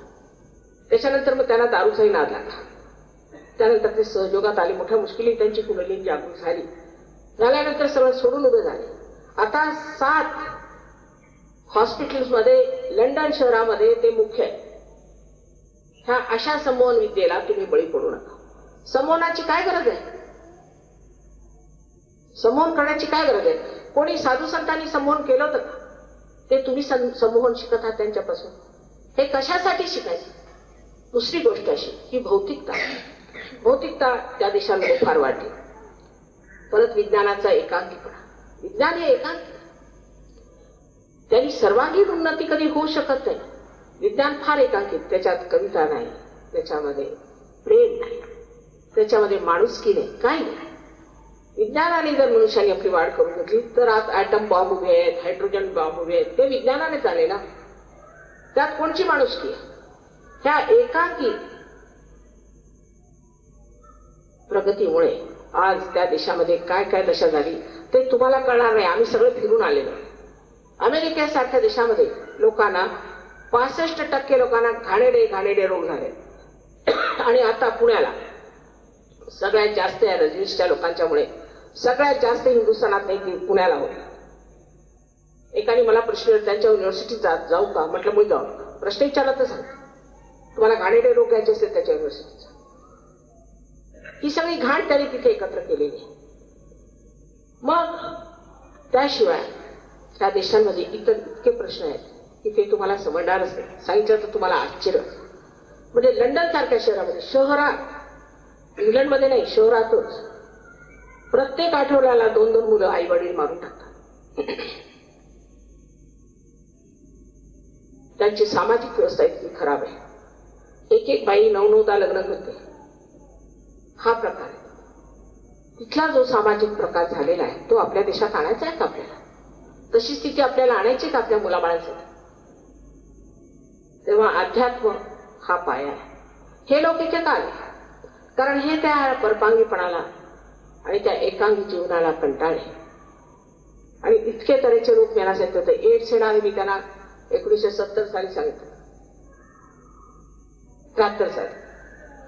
[SPEAKER 2] त्याच्यानंतर मग त्यांना दारूचाही नाद लागला. त्यानंतर ते सहयोगात आले. मोठ्या मुश्किली त्यांची कुंडली जागृत झाली. झाल्यानंतर सगळं सोडून उभे झाले. आता 7 हॉस्पिटल्समध्ये लंडन शहरामध्ये ते मुख्य आहे. ह्या अशा संमोहन विद्येला तुम्ही बळी पडू नका. संमोहनाची काय गरज आहे? संमोहन करण्याची काय गरज आहे? कोणी साधू संतांनी संमोहन केलं होतं का? ते तुम्ही संमोहन शिकत आहात त्यांच्यापासून. हे कशासाठी शिकायचं? दुसरी गोष्ट अशी की भौतिकता त्या देशांमध्ये फार वाढली. परत विज्ञानाचा एकांकीपणा. विज्ञान हे एकांकी, त्यांनी सर्वांगीण उन्नती कधी होऊ शकत नाही. विज्ञान फार एकांकित. त्याच्यात कविता नाही, त्याच्यामध्ये प्रेम नाही, त्याच्यामध्ये माणुसकी नाही, काही नाही. विज्ञानाने जर मनुष्याने आपली वाढ करून घेतली तर आज ॲटम बॉम्ब उभे आहेत, हायड्रोजन बॉम्ब उभे आहेत, ते विज्ञानानेच आले ना. त्यात कोणची माणुसकी आहे? ह्या एकांकी प्रगतीमुळे आज त्या देशामध्ये काय काय दशा झाली ते तुम्हाला कळणार नाही. आम्ही सगळे फिरून आलेलो. अमेरिकेसारख्या देशामध्ये लोकांना 65% लोकांना घाणेरडे रोग झाले. आणि आता पुण्याला सगळ्यात जास्त या रजनीशच्या लोकांच्यामुळे सगळ्यात जास्त हिंदुस्थानात नाही पुण्याला होत. एकाने मला प्रश्न, त्यांच्या युनिव्हर्सिटीत जाऊ का? म्हटलं मुळे जाऊ. प्रश्न विचारला तर सांग, तुम्हाला घाणेरडे रोग घ्यायचे असतील त्याच्या युनिव्हर्सिटीचा. ही सगळी घाण त्यांनी तिथे एकत्र केलेली. मग त्याशिवाय त्या देशांमध्ये इतर इतके प्रश्न आहेत की ते तुम्हाला समजणारच नाही. सांगितलं तर तुम्हाला आश्चर्य. म्हणजे लंडन सारख्या शहरामध्ये, शहरात, इंग्लंडमध्ये नाही, शहरातच प्रत्येक आठवड्याला 2-2 मुलं आई वडील मारून टाकतात. त्यांची सामाजिक व्यवस्था इतकी खराब आहे. एक बाई 9-9दा लग्न करते. हा प्रकार आहे. तिथला जो सामाजिक प्रकार झालेला आहे तो आपल्या देशात आणायचा आहे का आपल्याला? तशी स्थिती आपल्याला आणायची का आपल्या मुलाबाळांसाठी? तेव्हा अध्यात्म हा पाया आहे. हे लोक इथे का आले? कारण हे त्या परपांगीपणाला आणि त्या एकांगी जीवनाला कंटाळले. आणि इतके तऱ्हेचे रोग मला सांगितले होते. एड्स येणार मी त्यांना 1970 साली सांगितलं, 73 साली.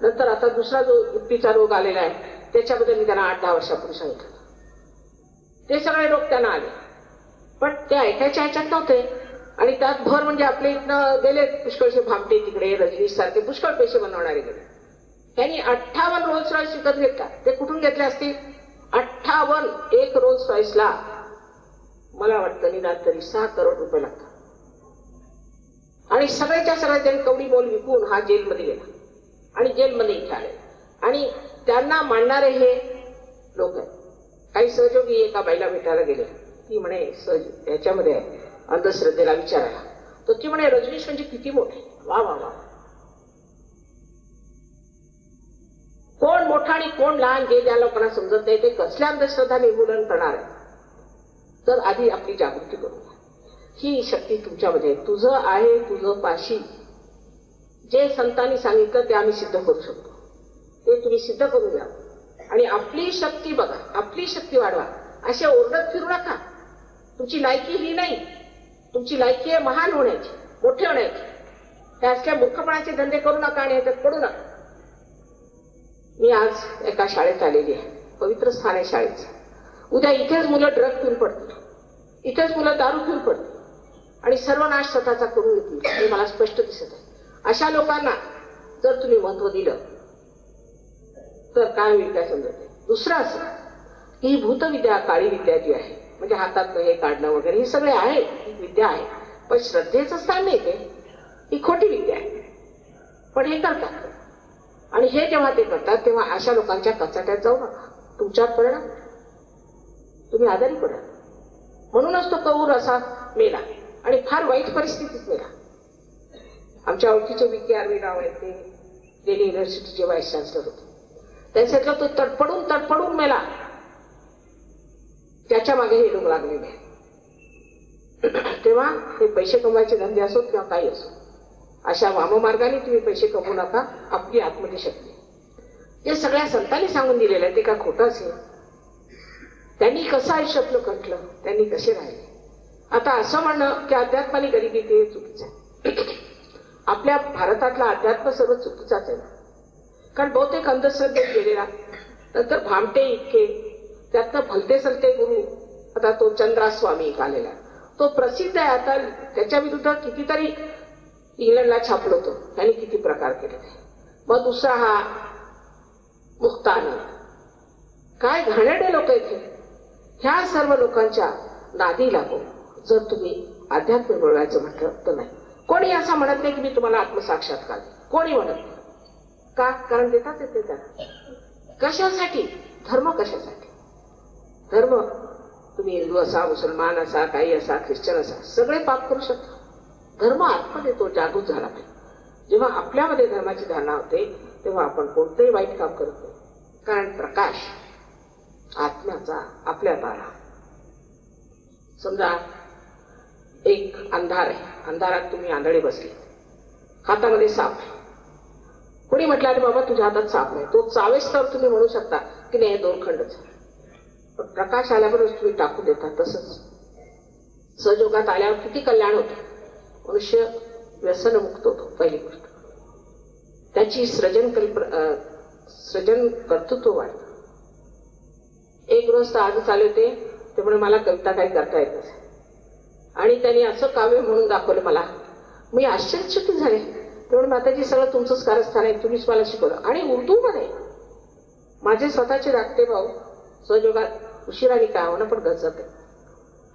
[SPEAKER 2] नंतर आता दुसरा जो इप्पीचा रोग आलेला आहे त्याच्याबद्दल मी त्यांना 8-10 वर्षापूर्वी सांगितलं. ते सगळे रोग त्यांना आले, पण ते ऐकायच्या ह्याच्यात नव्हते. आणि त्यात भर म्हणजे आपले इथनं गेले पुष्कळशे भामटे तिकडे, रजनीश सारखे पुष्कळ पैसे बनवणारे गेले. त्यांनी 58 रोल्स रॉयस विकत घेतला. ते कुठून घेतले असतील? 58 एक रोल्स रॉयसला मला वाटतं निदान तरी 6 करोड रुपये लागतात. आणि सगळ्याच्या सगळ्या त्यांनी कवडी मोल विकून हा जेलमध्ये गेला आणि जेलमध्ये इथे आले. आणि त्यांना मांडणारे हे लोक आहेत. काही सहयोगी एका बाईला भेटायला गेले. ती म्हणे सहज याच्यामध्ये आहे अंधश्रद्धेला विचारायला. तर ती म्हणे रजनीश म्हणजे किती मोठे. वा वा वा. कोण मोठा आणि कोण लहान जे ज्या लोकांना समजत नाही ते कसल्या अंधश्रद्धा निर्मूलन करणार आहे. तर आधी आपली जागृती करूया. ही शक्ती तुमच्यामध्ये आहे. तुझं आहे, तुझं पाशी. जे संतांनी सांगितलं ते आम्ही सिद्ध करू शकतो. ते तुम्ही सिद्ध करून घ्या. आणि आपली शक्ती बघा, आपली शक्ती वाढवा. असे ओरडत फिरू नका. तुमची लायकी ही नाही. तुमची लायकी आहे महान होण्याची, मोठे होण्याची. त्या असल्या मूर्खपणाचे धंदे करू नका आणि ह्याच्यात पडू नका. मी आज एका शाळेत आलेली आहे. पवित्र स्थान आहे शाळेचं. उद्या इथेच मुलं ड्रग पिऊन पडतील, इथेच मुलं दारू पिऊन पडतील आणि सर्वनाश स्वतःचा करून घेतील. हे मला स्पष्ट दिसत आहे. अशा लोकांना जर तुम्ही महत्व दिलं तर काय होईल काय समजत नाही. दुसरं असं की ही भूतविद्या, काळी विद्या जी आहे, म्हणजे हातात हे काढणं वगैरे, हे सगळे आहे, ही विद्या आहे. पण श्रद्धेचं स्थान नाही ते. ही खोटी विद्या आहे. पण हे करतात. आणि हे जेव्हा ते करतात तेव्हा अशा लोकांच्या कचाट्यात जाऊ नका. तुमच्यात परिणाम, तुम्ही आजारी पडा. म्हणूनच तो कौर असा मेला आणि फार वाईट परिस्थितीत मेला. आमच्या ओळखीचे विके नाव आहे, ते दिल्ली युनिव्हर्सिटीचे व्हाईस चान्सलर होते. त्यांच्यातला तो तडपडून मेला. त्याच्या मागे हे लोक लागलेले आहेत. तेव्हा हे पैसे कमवायचे धंदे असोत किंवा काही असो, अशा वाममार्गाने तुम्ही पैसे कमवू नका. आपली आत्मधी शक्ती जे सगळ्या संतांनी सांगून दिलेलं आहे ते का खोटं असेल? त्यांनी कसं आयुष्य आपलं कटलं, त्यांनी कसे राहिले. आता असं म्हणणं की अध्यात्माने गरिबी ते चुकीचं आहे. आपल्या भारतातला अध्यात्म सर्व चुकीचाच आहे. कारण बहुतेक अंधश्रद्धेत गेलेला, नंतर भामटे इतके, त्यातनं भलते सलते गुरु. आता तो चंद्रास्वामी एक आलेला, तो प्रसिद्ध आहे. आता त्याच्या विरुद्ध कितीतरी इंग्लंडला छापलं होतं, त्यांनी किती प्रकार केले. मग दुसरा हा मुक्तानंद. काय घाणेरडे लोक आहेत. ह्या सर्व लोकांच्या नादी लागून जर तुम्ही अध्यात्म मिळवायचं म्हटलं तर नाही. कोणी असं म्हणत नाही की मी तुम्हाला आत्मसाक्षात्कार, कोणी म्हणत नाही. का? कारण देतात येते त्यांना. कशासाठी? धर्म कशासाठी? धर्म तुम्ही हिंदू असा, मुसलमान असा, काही असा, ख्रिश्चन असा, सगळे पाप करू शकता. धर्म आतमध्ये तो जागृत झाला पाहिजे. जेव्हा आपल्यामध्ये धर्माची धारणा होते तेव्हा आपण कोणतंही वाईट काम करत नाही. कारण प्रकाश आत्म्याचा आपल्यात आला. समजा एक अंधार आहे, अंधारात तुम्ही आंधळे बसले, हातामध्ये साप आहे. कोणी म्हटलं अरे बाबा तुझ्या हातात साप नाही, तो चावेस तर तुम्ही म्हणू शकता की नाही हे दोन खंडच. पण प्रकाश आल्यावरच तुम्ही टाकून देता. तसंच सहयोगात आल्यावर किती कल्याण होतं. मनुष्य व्यसनमुक्त होतो. पहिली गोष्ट त्याची सृजन कर्तृत्व वाढतं. एक गृहस्थ आजच आले होते, त्यामुळे मला कविता काही करता येत नसे आणि त्यांनी असं काव्य म्हणून दाखवलं मला. मी आश्चर्यचकित झाले. त्यामुळे माताजी सगळं तुमचंच कारस्थान आहे, तुम्हीच मला शिकवलं. आणि उर्दू मध्ये माझे स्वतःचे धाकटे भाऊ सहयोगात उशिराने काय होणं पण गरजत आहे.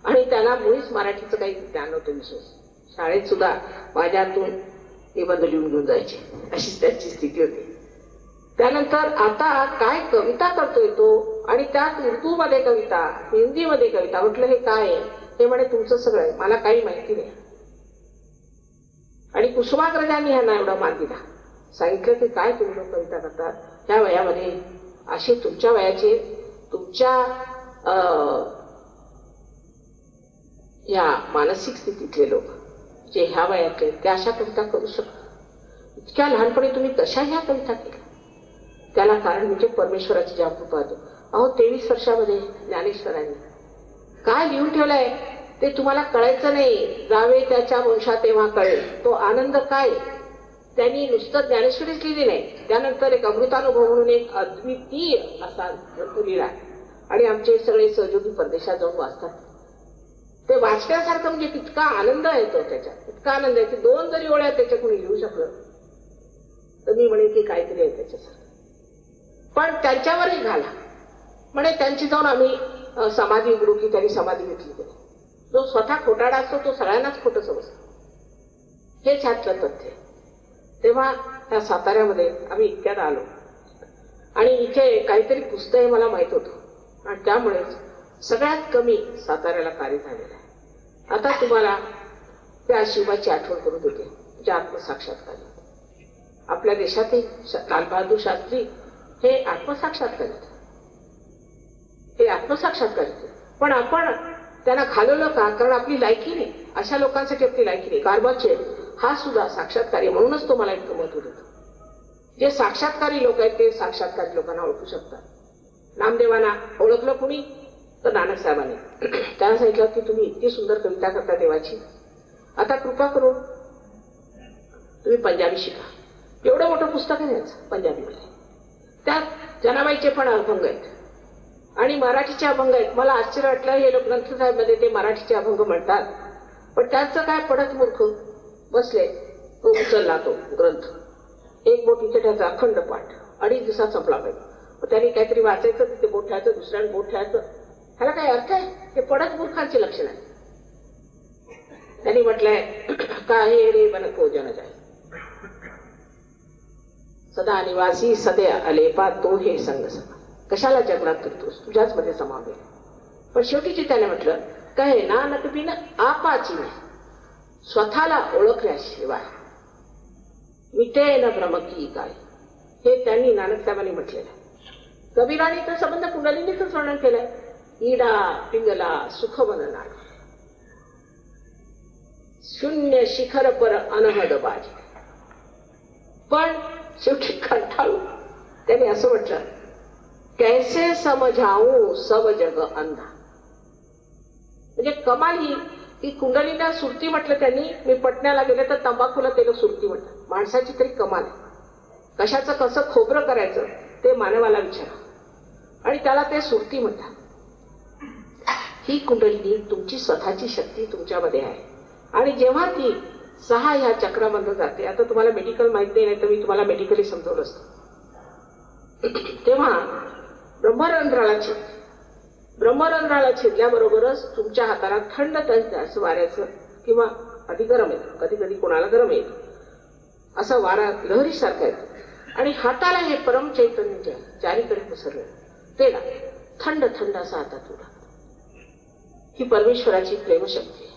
[SPEAKER 2] आणि त्यांना मुळीच मराठीचं काही ज्ञान नव्हतं विशेष. शाळेत सुद्धा माझ्यातून निबंध लिहून घेऊन जायचे, अशीच त्यांची स्थिती होती. त्यानंतर आता काय कविता करतोय तो, आणि त्यात उर्दू मध्ये कविता, हिंदी मध्ये कविता. म्हटलं हे काय आहे? ते म्हणे तुमचं सगळं आहे, मला काही माहिती नाही. आणि कुसुमाग्रजांनी ह्यांना एवढा मान दिला. सांगितलं की काय तुम्ही लोक कविता करतात ह्या वयामध्ये, असे तुमच्या वयाचे, तुमच्या या मानसिक स्थितीतले लोक जे ह्या वयातले ते अशा कविता करू शकतात. इतक्या लहानपणी तुम्ही कशा ह्या कविता केल्या? त्याला कारण म्हणजे परमेश्वराची जागृती होती. अहो 23 वर्षामध्ये ज्ञानेश्वरांनी काय लिहून ठेवलंय ते तुम्हाला कळायचं नाही. जावे त्याच्या वंशा तेव्हा कळेल तो आनंद काय. त्यांनी नुसतं ज्ञानेश्वरीच लिहिली नाही, त्यानंतर एक अमृतानुभव म्हणून एक अद्वितीय असा ग्रंथ लिहिला आणि आमचे सगळे सहयोगी परदेशात जाऊन वाचतात. ते वाचण्यासारखं म्हणजे तितका आनंद येतो त्याच्यात, इतका आनंद आहे की 2 जरी ओळ्या त्याच्याकडून लिहू शकलं तर मी म्हणेन की काहीतरी आहे त्याच्यासारखं. पण त्यांच्यावरही घाला म्हणे त्यांची जाऊन आम्ही समाधी उघडू की त्यांनी समाधी घेतली तरी. जो स्वतः खोटाडा असतो तो सगळ्यांनाच खोटं समजतो, हेच ह्यातलं तथ्य. तेव्हा त्या साताऱ्यामध्ये आम्ही इतक्यात आलो आणि इथे काहीतरी पुस्तक मला माहित होतं आणि त्यामुळेच सगळ्यात कमी साताऱ्याला कार्य झालेलं आहे. आता तुम्हाला त्या शिवाची आठवण करून देते जे आत्मसाक्षात्कार. आपल्या देशातील लालबहादूर शास्त्री हे आत्मसाक्षात्कार होते. पण आपण त्यांना घालवलं का? कारण आपली लायकी नाही. अशा लोकांसाठी आपली लायकी नाही. गार्बाचेव हा सुद्धा साक्षात्कारी, म्हणूनच तो मला इतकं महत्व देतो. जे साक्षात्कारी लोक आहेत ते साक्षात्कारी लोकांना ओळखू शकतात. नामदेवांना ओळखलं कुणी तर नानक साहेबांनी. त्यांना सांगितलं की तुम्ही इतकी सुंदर कविता करता देवाची, आता कृपा करून तुम्ही पंजाबी शिका. एवढं मोठं पुस्तक आहे पंजाबीमध्ये. त्यात जनाबाईचे पण अभंग आहेत आणि मराठीचे अभंग आहेत. मला आश्चर्य वाटलं हे लोक ग्रंथसाहेबमध्ये ते मराठीचे अभंग म्हणतात, पण त्याचं काय पडत मूर्ख बसले. तो उचलला तो ग्रंथ, एक बोट इथे ठेवायचा, अखंड पाठ 2.5 दिवसात संपला पाहिजे. त्यांनी काहीतरी वाचायचं, तिथे बोट ठेवायचं, दुसऱ्याने बोट ठेवायचं. ह्याला काय अर्थ आहे? हे पडत मूर्खांचे लक्षण आहे. त्यांनी म्हटलंय काहे रे बनको जन जाय सदा निवासी सदे अलेपा तो हे संग समा. कशाला जगण्यात फिरतोस, तुझ्याच मध्ये समावेल. पण शेवटीची त्याने म्हटलं काय नानक बिन आपाची नाही, स्वतःला ओळखल्याशिवाय मिटे न भ्रम की काय. हे त्यांनी नानक साहेबांनी म्हटलेलं आहे. कबीराने तर संबंध कुंडलिनीचंच वर्णन केलंय. ईडा पिंगला सुखवन नाड शून्य शिखर पर अनहद बाज. पण शेवटी कंटाळू त्याने असं म्हटलं कैसे समजाऊ सब जग अंधा. म्हणजे कमाल ही की कुंडलीला सुरती म्हटलं त्यांनी. मी पटण्याला गेले तर तंबाखूला त्याला सुरती म्हटलं. माणसाची तरी कमाल आहे. कशाचं कसं खोबरं करायचं ते मानवाला विचारा आणि त्याला ते सुरती म्हणतात. ही कुंडलिनी तुमची स्वतःची शक्ती तुमच्यामध्ये आहे आणि जेव्हा ती 6 ह्या चक्रामधून जाते. आता तुम्हाला मेडिकल माहित नाही तर मी तुम्हाला मेडिकली समजवलं असतं. तेव्हा ब्रह्मरंध्राला छेदल्याबरोबरच तुमच्या हाताला थंड असं वाऱ्याचं किंवा कधी गरम येतं, कधी कधी कोणाला गरम येतं असं वारा लहरीसारखा येतो आणि हाताला हे परम चैतन्य चारीकडे पसरलं ते ना थंड थंड असा हातात उडा. ही परमेश्वराची प्रेमशक्ती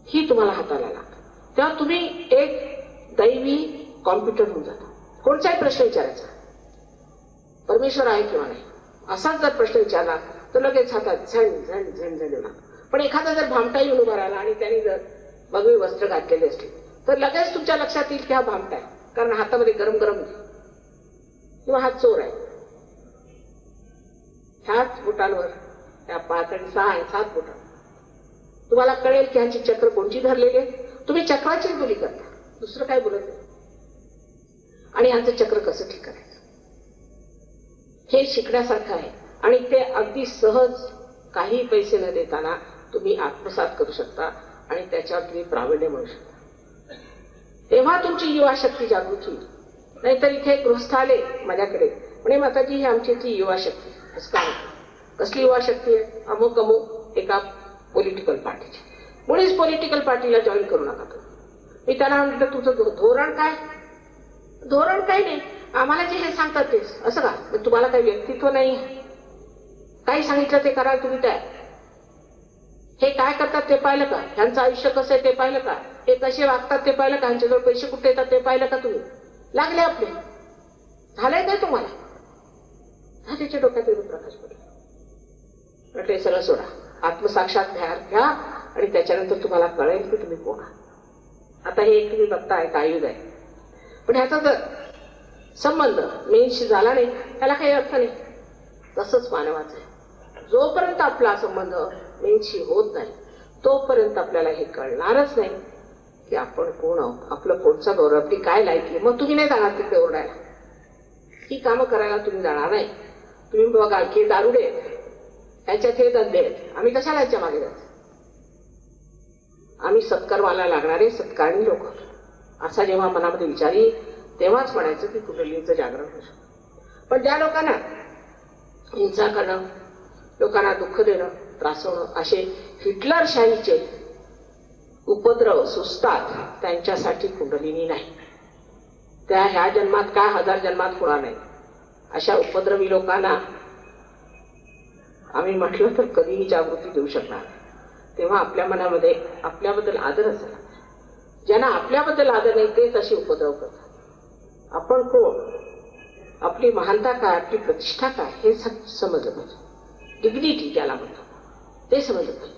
[SPEAKER 2] ही तुम्हाला हाताला लागते. तेव्हा तुम्ही एक दैवी कॉम्प्युटर होऊन जाता. कोणताही प्रश्न विचारायचा, परमेश्वर आहे किंवा नाही असाच जर प्रश्न विचारला तर लगेच हातात झण झण झण झण येणार. पण एखादा जर भामटा येऊन उभा राहिला आणि त्यांनी जर भगवी वस्त्र घातलेले असले तर लगेच तुमच्या लक्षात येईल की हा भामटा आहे, कारण हातामध्ये गरम गरम किंवा हा चोर आहे. ह्याच बोटांवर त्या 5 आणि 6 आणि 7 बोटांवर तुम्हाला कळेल की ह्याची चक्र कोणची धरलेली आहे. तुम्ही चक्राचीच बोली करता, दुसरं काय बोलत नाही. आणि ह्याचं चक्र कसं ठीक करायचं हे शिकण्यासारखं आहे आणि ते अगदी सहज काही पैसे न देताना तुम्ही आत्मसात करू शकता आणि त्याच्यावर तुम्ही प्रावीण्य म्हणू शकता. तेव्हा तुमची युवा शक्ती जागृत होईल. नाहीतर इथे गृहस्थ आले माझ्याकडे म्हणे माताजी ही आमची ती युवा शक्ती. कसली युवा शक्ती आहे? अमुक अमुक एका पॉलिटिकल पार्टीची. मुळीच पॉलिटिकल पार्टीला जॉईन करू नका तुम्ही. मी त्यांना म्हटलं तुझं धोरण काय? धोरण काही नाही, आम्हाला जे हे सांगतात तेच. असं का? तुम्हाला काही व्यक्तित्व नाही, काही सांगितलं ते कराल तुम्ही काय? हे काय करतात ते पाहिलं का? ह्यांचं आयुष्य कसं आहे ते पाहिलं का? हे कसे वागतात ते पाहिलं का? ह्यांच्याजवळ पैसे कुठे येतात ते पाहिलं का तुम्ही? लागले आपले, झालंय काय तुम्हाला? हा त्याच्या डोक्यात येऊन प्रकाश पडला. म्हटलं सगळं सोडा, आत्मसाक्षात घ्या आणि त्याच्यानंतर तुम्हाला कळेल की तुम्ही कोण आहात. आता हे एक तुम्ही बघता एक आयुध आहे. पण ह्याचा जर संबंध मेनशी झाला नाही त्याला काही अर्थ नाही. तसंच मानवाचं आहे. जोपर्यंत आपला संबंध मेनशी होत नाही तोपर्यंत आपल्याला हे कळणारच नाही की आपण कोण आहोत, आपलं कोणचा गौरव, आपली काय लायकी. मग तुम्ही नाही जाणार तिकडे ओरडायला, ही कामं करायला तुम्ही जाणार नाही. तुम्ही बघा की दारुडे याच्यात हे धंदे आहेत, आम्ही कशाला याच्या मागे जायचं. आम्ही सत्कर्माला लागणारे सत्कारणी लोक असा जेव्हा मनामध्ये विचार येईल तेव्हाच म्हणायचं की कुंडलीचं जागरण होऊ शकतं. पण ज्या लोकांना हिंसा करणं, लोकांना दुःख देणं, त्रासवणं असे हिटलरशाहीचे उपद्रव सुचतात त्यांच्यासाठी कुंडलिनी नाही. त्या ह्या जन्मात काय 1000 जन्मात होणार नाही. अशा उपद्रवी लोकांना आम्ही म्हटलं तर कधीही जागृती देऊ शकणार. तेव्हा आपल्या मनामध्ये आपल्याबद्दल आदर असायला. ज्यांना आपल्याबद्दल आदर नाही तेच असे उपद्रव करतात. आपण कोण, आपली महानता काय, आपली प्रतिष्ठा काय हे समजलं पाहिजे. डिग्निटी ज्याला म्हणतात ते समजलं पाहिजे.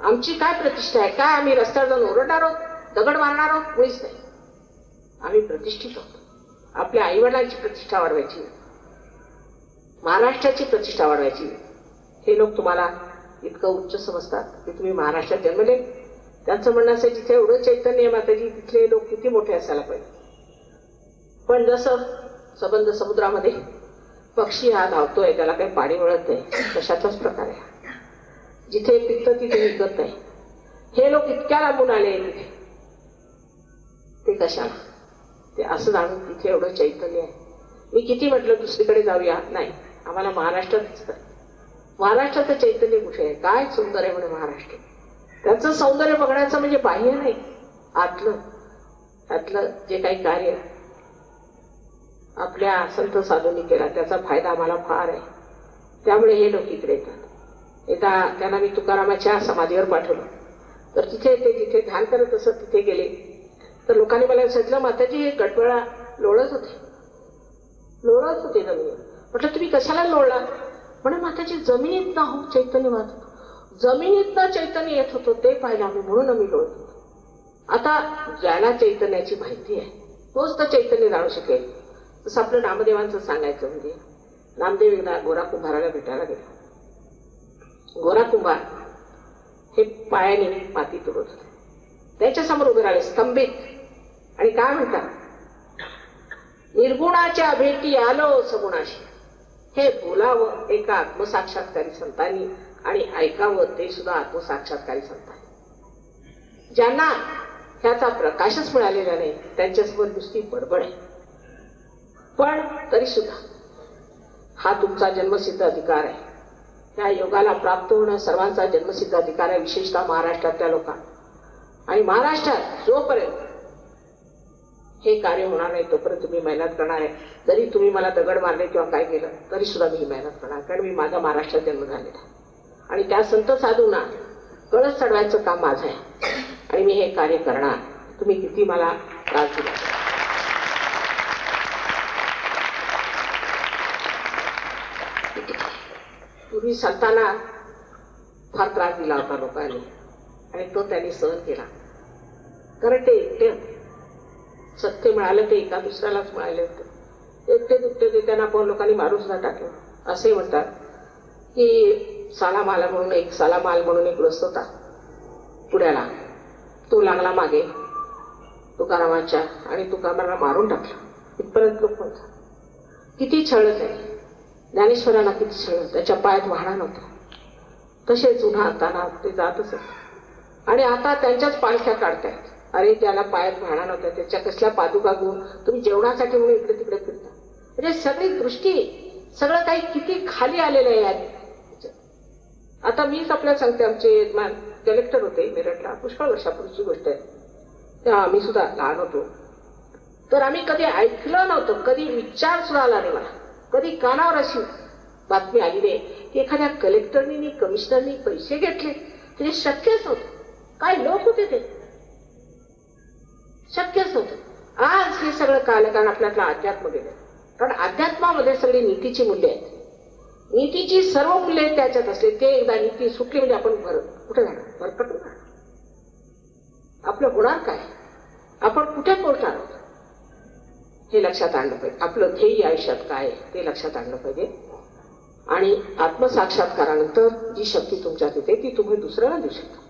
[SPEAKER 2] आमची काय प्रतिष्ठा आहे, काय आम्ही रस्त्यावर जाऊन ओरडणार आहोत, दगड मारणार आहोत, मुळीच नाही. आम्ही प्रतिष्ठित आहोत. आपल्या आईवडिलांची प्रतिष्ठा वाढवायची, महाराष्ट्राची प्रतिष्ठा वाढवायची. हे लोक तुम्हाला इतकं उच्च समजतात की तुम्ही महाराष्ट्रात जन्मले. त्यांचं म्हणणं असं जिथे एवढं चैतन्य माताजी तिथले लोक किती मोठे असायला पाहिजे. पण जसं सबंध समुद्रामध्ये पक्षी हा धावतोय त्याला काही पाणी मिळत नाही तशातलाच प्रकार आहे. जिथे पिकतं तिथे विकत नाही. हे लोक इतक्या लांबून आले तिथे ते कशाला, ते असं जाणून तिथे एवढं चैतन्य आहे. मी किती म्हटलं दुसरीकडे जाऊया, नाही, आम्हाला महाराष्ट्रातच कर. महाराष्ट्राचं चैतन्य कुठे आहे, काय सुंदर आहे म्हणे महाराष्ट्र. त्याचं सौंदर्य बघण्याचं म्हणजे बाह्य नाही, आतलं त्यातलं जे काही कार्य आपल्या संत साधूंनी केला त्याचा फायदा आम्हाला फार आहे. त्यामुळे हे लोक इकडे येतात. त्यांना मी तुकारामाच्या समाधीवर पाठवलं तर तिथे ते जिथे ध्यान करत असत तिथे गेले तर लोकांनी मला सांगितलं माताजी हे गडबडा लोळत होते जमिनीवर. म्हटलं तुम्ही कशाला लोळला. म्हणे माताजी जमिनीत हो चैतन्य वाहत होतं, जमिनीतनं चैतन्य येत होतं ते पाहिलं आम्ही म्हणून आम्ही लोळत होतो. आता ज्याला चैतन्याची माहिती आहे तोच तर चैतन्य जाणू शकेल. तसं आपलं नामदेवांचं सांगायचं म्हणजे नामदेव एकदा गोरा कुंभाराला भेटायला गेला. गोरा कुंभार हे पायाने माती तुरत होते. त्याच्यासमोर उभे राहिले स्तंभित आणि काय म्हणतात, निर्गुणाच्या भेटी आलो सगुणाशी. हे बोलावं एका आत्मसाक्षात्कारी संतांनी आणि ऐकावं ते सुद्धा आत्मसाक्षात्कारी संतांनी. ज्यांना ह्याचा प्रकाशच मिळालेला नाही त्यांच्यासमोर नुसती बडबड आहे. पण तरी सुद्धा हा तुमचा जन्मसिद्ध अधिकार आहे. त्या योगाला प्राप्त होणं सर्वांचा जन्मसिद्ध अधिकार आहे, विशेषतः महाराष्ट्रातल्या लोकांना. आणि महाराष्ट्रात जोपर्यंत हे कार्य होणार नाही तोपर्यंत तुम्ही मेहनत करणार आहे. जरी तुम्ही मला दगड मारले किंवा काय केलं तरी सुद्धा मी मेहनत करणार, कारण मी माझा महाराष्ट्रात जन्म झालेला आहे. आणि त्या संत साधूंना कळस चढवायचं काम माझं आहे आणि मी हे कार्य करणार. तुम्ही किती मला त्रास दिला. पूर्वी संतांना फार त्रास दिला होता लोकांनी आणि तो त्यांनी सहन केला. कारण ते एकटे सत्य मिळालं ते एका दुसऱ्यालाच मिळाले होते. एकटे दुखते ते त्यांना पण लोकांनी मारून सुद्धा टाकलं. असे म्हणतात की सालामाल म्हणून एक ग्रस्त होता पुण्याला. तो लागला मागे तुकारामाच्या आणि तुकारामाला मारून टाकला. इथपर्यंत लोक म्हणतात. किती छळत आहे ज्ञानेश्वरांना, किती छळ. त्याच्या पायात वाहना नव्हता. तसेच उन्हा ताना ते जात असत. आणि आता त्यांच्याच पालख्या काढतायत. अरे त्याला पायात वाहना नव्हत्या, त्याच्या कसल्या पादुका घेऊन तुम्ही जेवणासाठी म्हणून इकडे तिकडे फिरता. म्हणजे सगळी दृष्टी सगळं काही किती खाली आलेलं आहे. आता मीच आपल्याला सांगते, आमचे यजमान कलेक्टर होते मेरठला, पुष्कळ वर्षापूर्वीची गोष्ट आहे. तेव्हा आम्ही सुद्धा लहान होतो. तर आम्ही कधी ऐकलं नव्हतं, कधी विचार सुद्धा आला नाही मला, कधी कानावर अशी बातमी आली नाही की एखाद्या कलेक्टरनी कमिशनरनी पैसे घेतले. ते शक्यच नव्हतं. काय लोक होते ते, शक्यच नव्हतं. आज हे सगळं काल कारण आपल्यातलं अध्यात्म गेलं. कारण अध्यात्मामध्ये सगळी नीतीची मूल्य आहेत. नीतीची सर्व मूल्य त्याच्यात असले. ते एकदा नीती सुटली म्हणजे आपण कुठे जाणार, भरकटून जाणार. आपलं होणार काय, आपण कुठे पोहोचणार आहोत. हे लक्षात आणलं पाहिजे. आपलं ध्येय आयुष्यात काय आहे ते लक्षात आणलं पाहिजे. आणि आत्मसाक्षात्कारानंतर जी शक्ती तुमच्यात येते ती तुम्ही दुसऱ्याला देऊ शकता.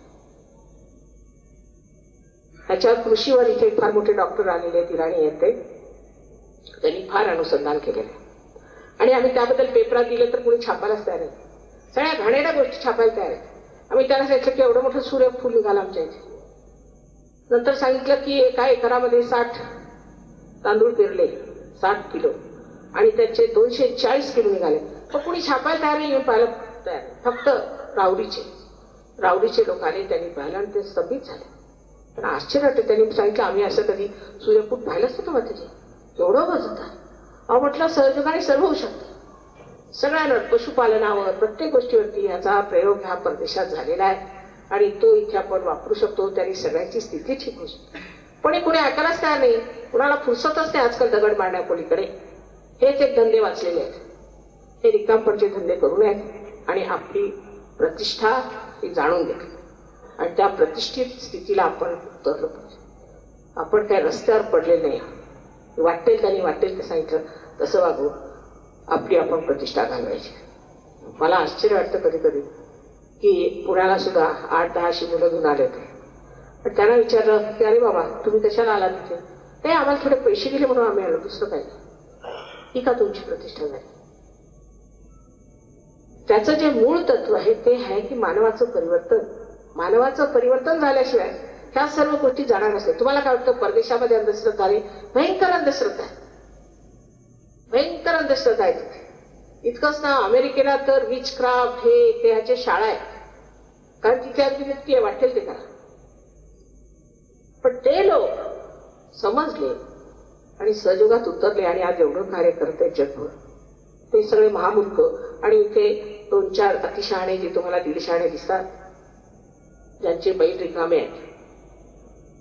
[SPEAKER 2] ह्याच्यावर कृषीवर इथे फार मोठे डॉक्टर आलेले आहेत, इराणी आहेत, त्यांनी फार अनुसंधान केलेलं आहे. आणि आम्ही त्याबद्दल पेपरात दिलं तर कोणी छापायलाच तयार आहे. सगळ्या घाणेरड्या गोष्टी छापायला तयार आहे. आम्ही त्याला सांगितलं की एवढं मोठं सूर्यफूल निघालं आमच्या इथे. नंतर सांगितलं की एका एकरामध्ये 60 तांदूळ पेरले, 60 किलो, आणि त्याचे 240 किलो निघाले. पण कोणी छापायला तयार नाही, येऊन पाहायला तयार नाही. फक्त रावडीचे लोक आले, त्यांनी पाहिलं आणि ते स्तंभित झाले. पण आश्चर्य वाटतं. त्यांनी सांगितलं आम्ही असं कधी सूर्यफूल पाहिलंच नव्हतं मग त्याचे एवढं वजन आहे. अहो म्हटलं सहयोगाने सर्व होऊ शकतं. सगळ्यांवर, पशुपालनावर, प्रत्येक गोष्टीवरती याचा प्रयोग ह्या परदेशात झालेला आहे आणि तो इथे आपण वापरू शकतो. त्यांनी सगळ्यांची स्थिती ठीक होऊ शकते. पण हे कोणी ऐकायलाच तयार नाही. कुणाला फुरसतच नाही आजकाल दगड मारण्यापलीकडे. हेच एक धंदे वाचलेले आहेत. हे रिकामपणचे धंदे करू नयेत आणि आपली प्रतिष्ठा ही जाणून घेतली आणि त्या प्रतिष्ठित स्थितीला आपण उतरलो पाहिजे. आपण काय रस्त्यावर पडले नाही. वाटेल त्यांनी वाटेल ते सांगितलं तसं वागू आपली आपण प्रतिष्ठा घालवायची. मला आश्चर्य वाटतं कधी कधी की पुण्याला सुद्धा 8-10 अशी मुलं घेऊन आले होते. पण त्यांना विचारलं की अरे बाबा तुम्ही कशाला आला तिथे? ते आम्हाला थोडे पैसे दिले म्हणून आम्ही आलो, दुसरं काय. ही का तुमची प्रतिष्ठा झाली? त्याचं जे मूळ तत्व आहे ते आहे की मानवाचं परिवर्तन झाल्याशिवाय ह्या सर्व गोष्टी जाणार नसते. तुम्हाला काय वाटतं परदेशामध्ये अंधश्रद्धा आहे? भयंकर अंधश्रद्धा आहे, भयंकर अंधश्रद्धा आहे तिथे. इतकंच ना, अमेरिकेला तर विच क्राफ्ट हे ते ह्याच्या शाळा आहे, कारण तिथे अगदी मुक्ती आहे, वाटेल ते करा. पण ते लोक समजले आणि सहयोगात उतरले आणि आज एवढं कार्य करत आहेत जगभर. ते सगळे महामूर्ख आणि इथे 2-4 अतिशहाणे जे तुम्हाला 150 दिसतात, ज्यांचे बैल रिकामे आहेत,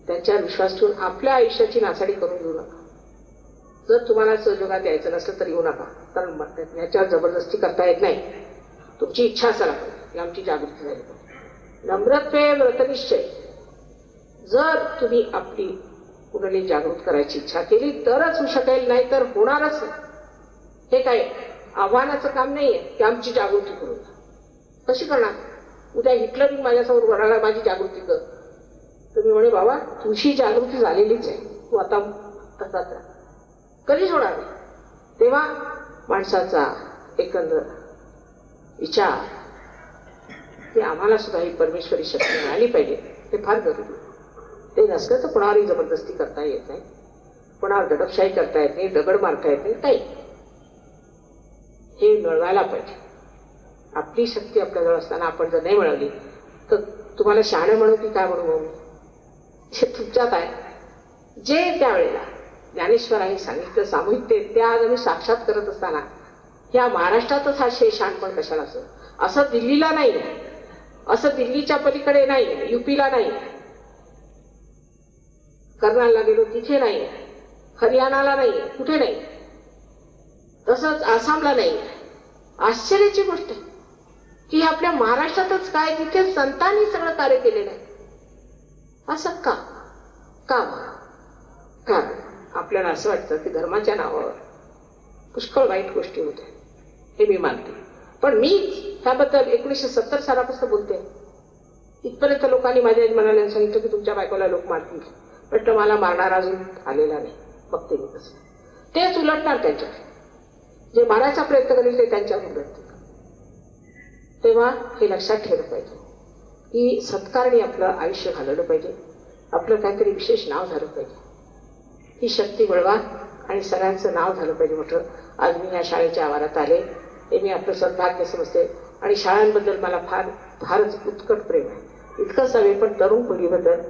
[SPEAKER 2] त्यांच्यावर विश्वास ठेवून आपल्या आयुष्याची नासाडी करून घेऊ नका. जर तुम्हाला सहयोगात यायचं नसलं तर येऊ नका, कारण याच्यावर जबरदस्ती करता येत नाही. तुमची इच्छा असायला पाहिजे, आमची जागृती झाली पाहिजे. नम्रत्वे व्रतनिश्चय. जर तुम्ही आपली कुणाला जागृत करायची इच्छा केली तरच होऊ शकेल, नाही तर होणारच नाही. हे काय आव्हानाचं काम नाहीये की आमची जागृती करू. कशी करणार? उद्या हिटलर माझ्यासमोर म्हणाला माझी जागृती कर, तुम्ही म्हणे बाबा तुझी जागृती झालेलीच आहे, तू आता तसाच राहा, कधीच होणार नाही. तेव्हा माणसाचा एकंदर विचार की आम्हाला सुद्धा ही परमेश्वरी शक्ती मिळाली पाहिजे, हे फार जरुरी. ते नसलं तर कोणावरही जबरदस्ती करता येत नाही, कोणावर दडपशाही करता येत नाही, दगड मारता येत नाही, काही. हे मिळवायला पाहिजे. आपली शक्ती आपल्याजवळ असताना आपण जर नाही मिळवली तर तुम्हाला शहाणे म्हणू की काय म्हणू? हे तुमच्यात आहे. जे त्यावेळेला ज्ञानेश्वरांनी सांगितलं सामूहिकतेत, त्या आज आम्ही साक्षात करत असताना ह्या महाराष्ट्रातच हा शहाणपण कशाला असं? असं दिल्लीला नाही, असं दिल्लीच्या पलीकडे नाही, युपीला नाही, कर्नालला गेलो तिथे नाही, हरियाणाला नाही, कुठे नाही, तसंच आसामला नाही. आश्चर्याची गोष्ट आहे की आपल्या महाराष्ट्रातच काय, तिथे संतांनी सगळं कार्य केलेलं आहे. असं का? कारण आपल्याला असं वाटतं की धर्माच्या नावावर पुष्कळ वाईट गोष्टी होत्या, हे मी मानते. पण मी त्याबद्दल 1970 सालापासून बोलते. इथपर्यंत लोकांनी माझ्या मनाला सांगितलं की तुमच्या बायकोला लोक मारतील, पण मला मारणारा अजून आलेला नाही. बघते मी कसं तेच उलटणार त्यांच्यावर, जे मारायचा प्रयत्न करेल ते त्यांच्यावर उलटतील. तेव्हा हे लक्षात ठेवलं पाहिजे की सत्कारणी आपलं आयुष्य घालवलं पाहिजे, आपलं काहीतरी विशेष नाव झालं पाहिजे. ही शक्ती मिळवा आणि सगळ्यांचं नाव झालं पाहिजे. म्हटलं आज मी या शाळेच्या आवारात आले हे मी आपलं सद्भाग्य समजते आणि शाळांबद्दल मला फारच उत्कट प्रेम आहे. इतकंच नव्हे पण तरुण पिढीबद्दल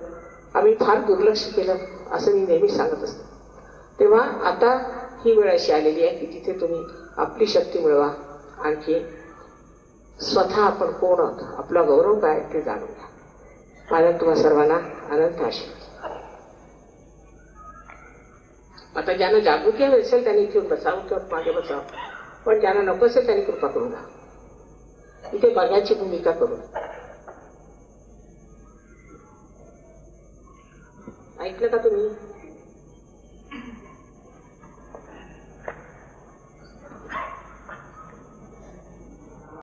[SPEAKER 2] आम्ही फार दुर्लक्ष केलं असं मी नेहमी सांगत असते. तेव्हा आता ही वेळ अशी आलेली आहे की तिथे तुम्ही आपली शक्ती मिळवा, आणखी स्वतः आपण कोण आहोत, आपला गौरव काय ते जाणून घ्या. माझ्या तुम्हा सर्वांना अनंत आशीर्वाद. आता ज्यांना जागृती हवी असेल त्यांनी इथे बसावं किंवा मागे बसावं, पण ज्यांना नको असेल त्यांनी कृपा करून घ्या. इथे बघायची भूमिका करू.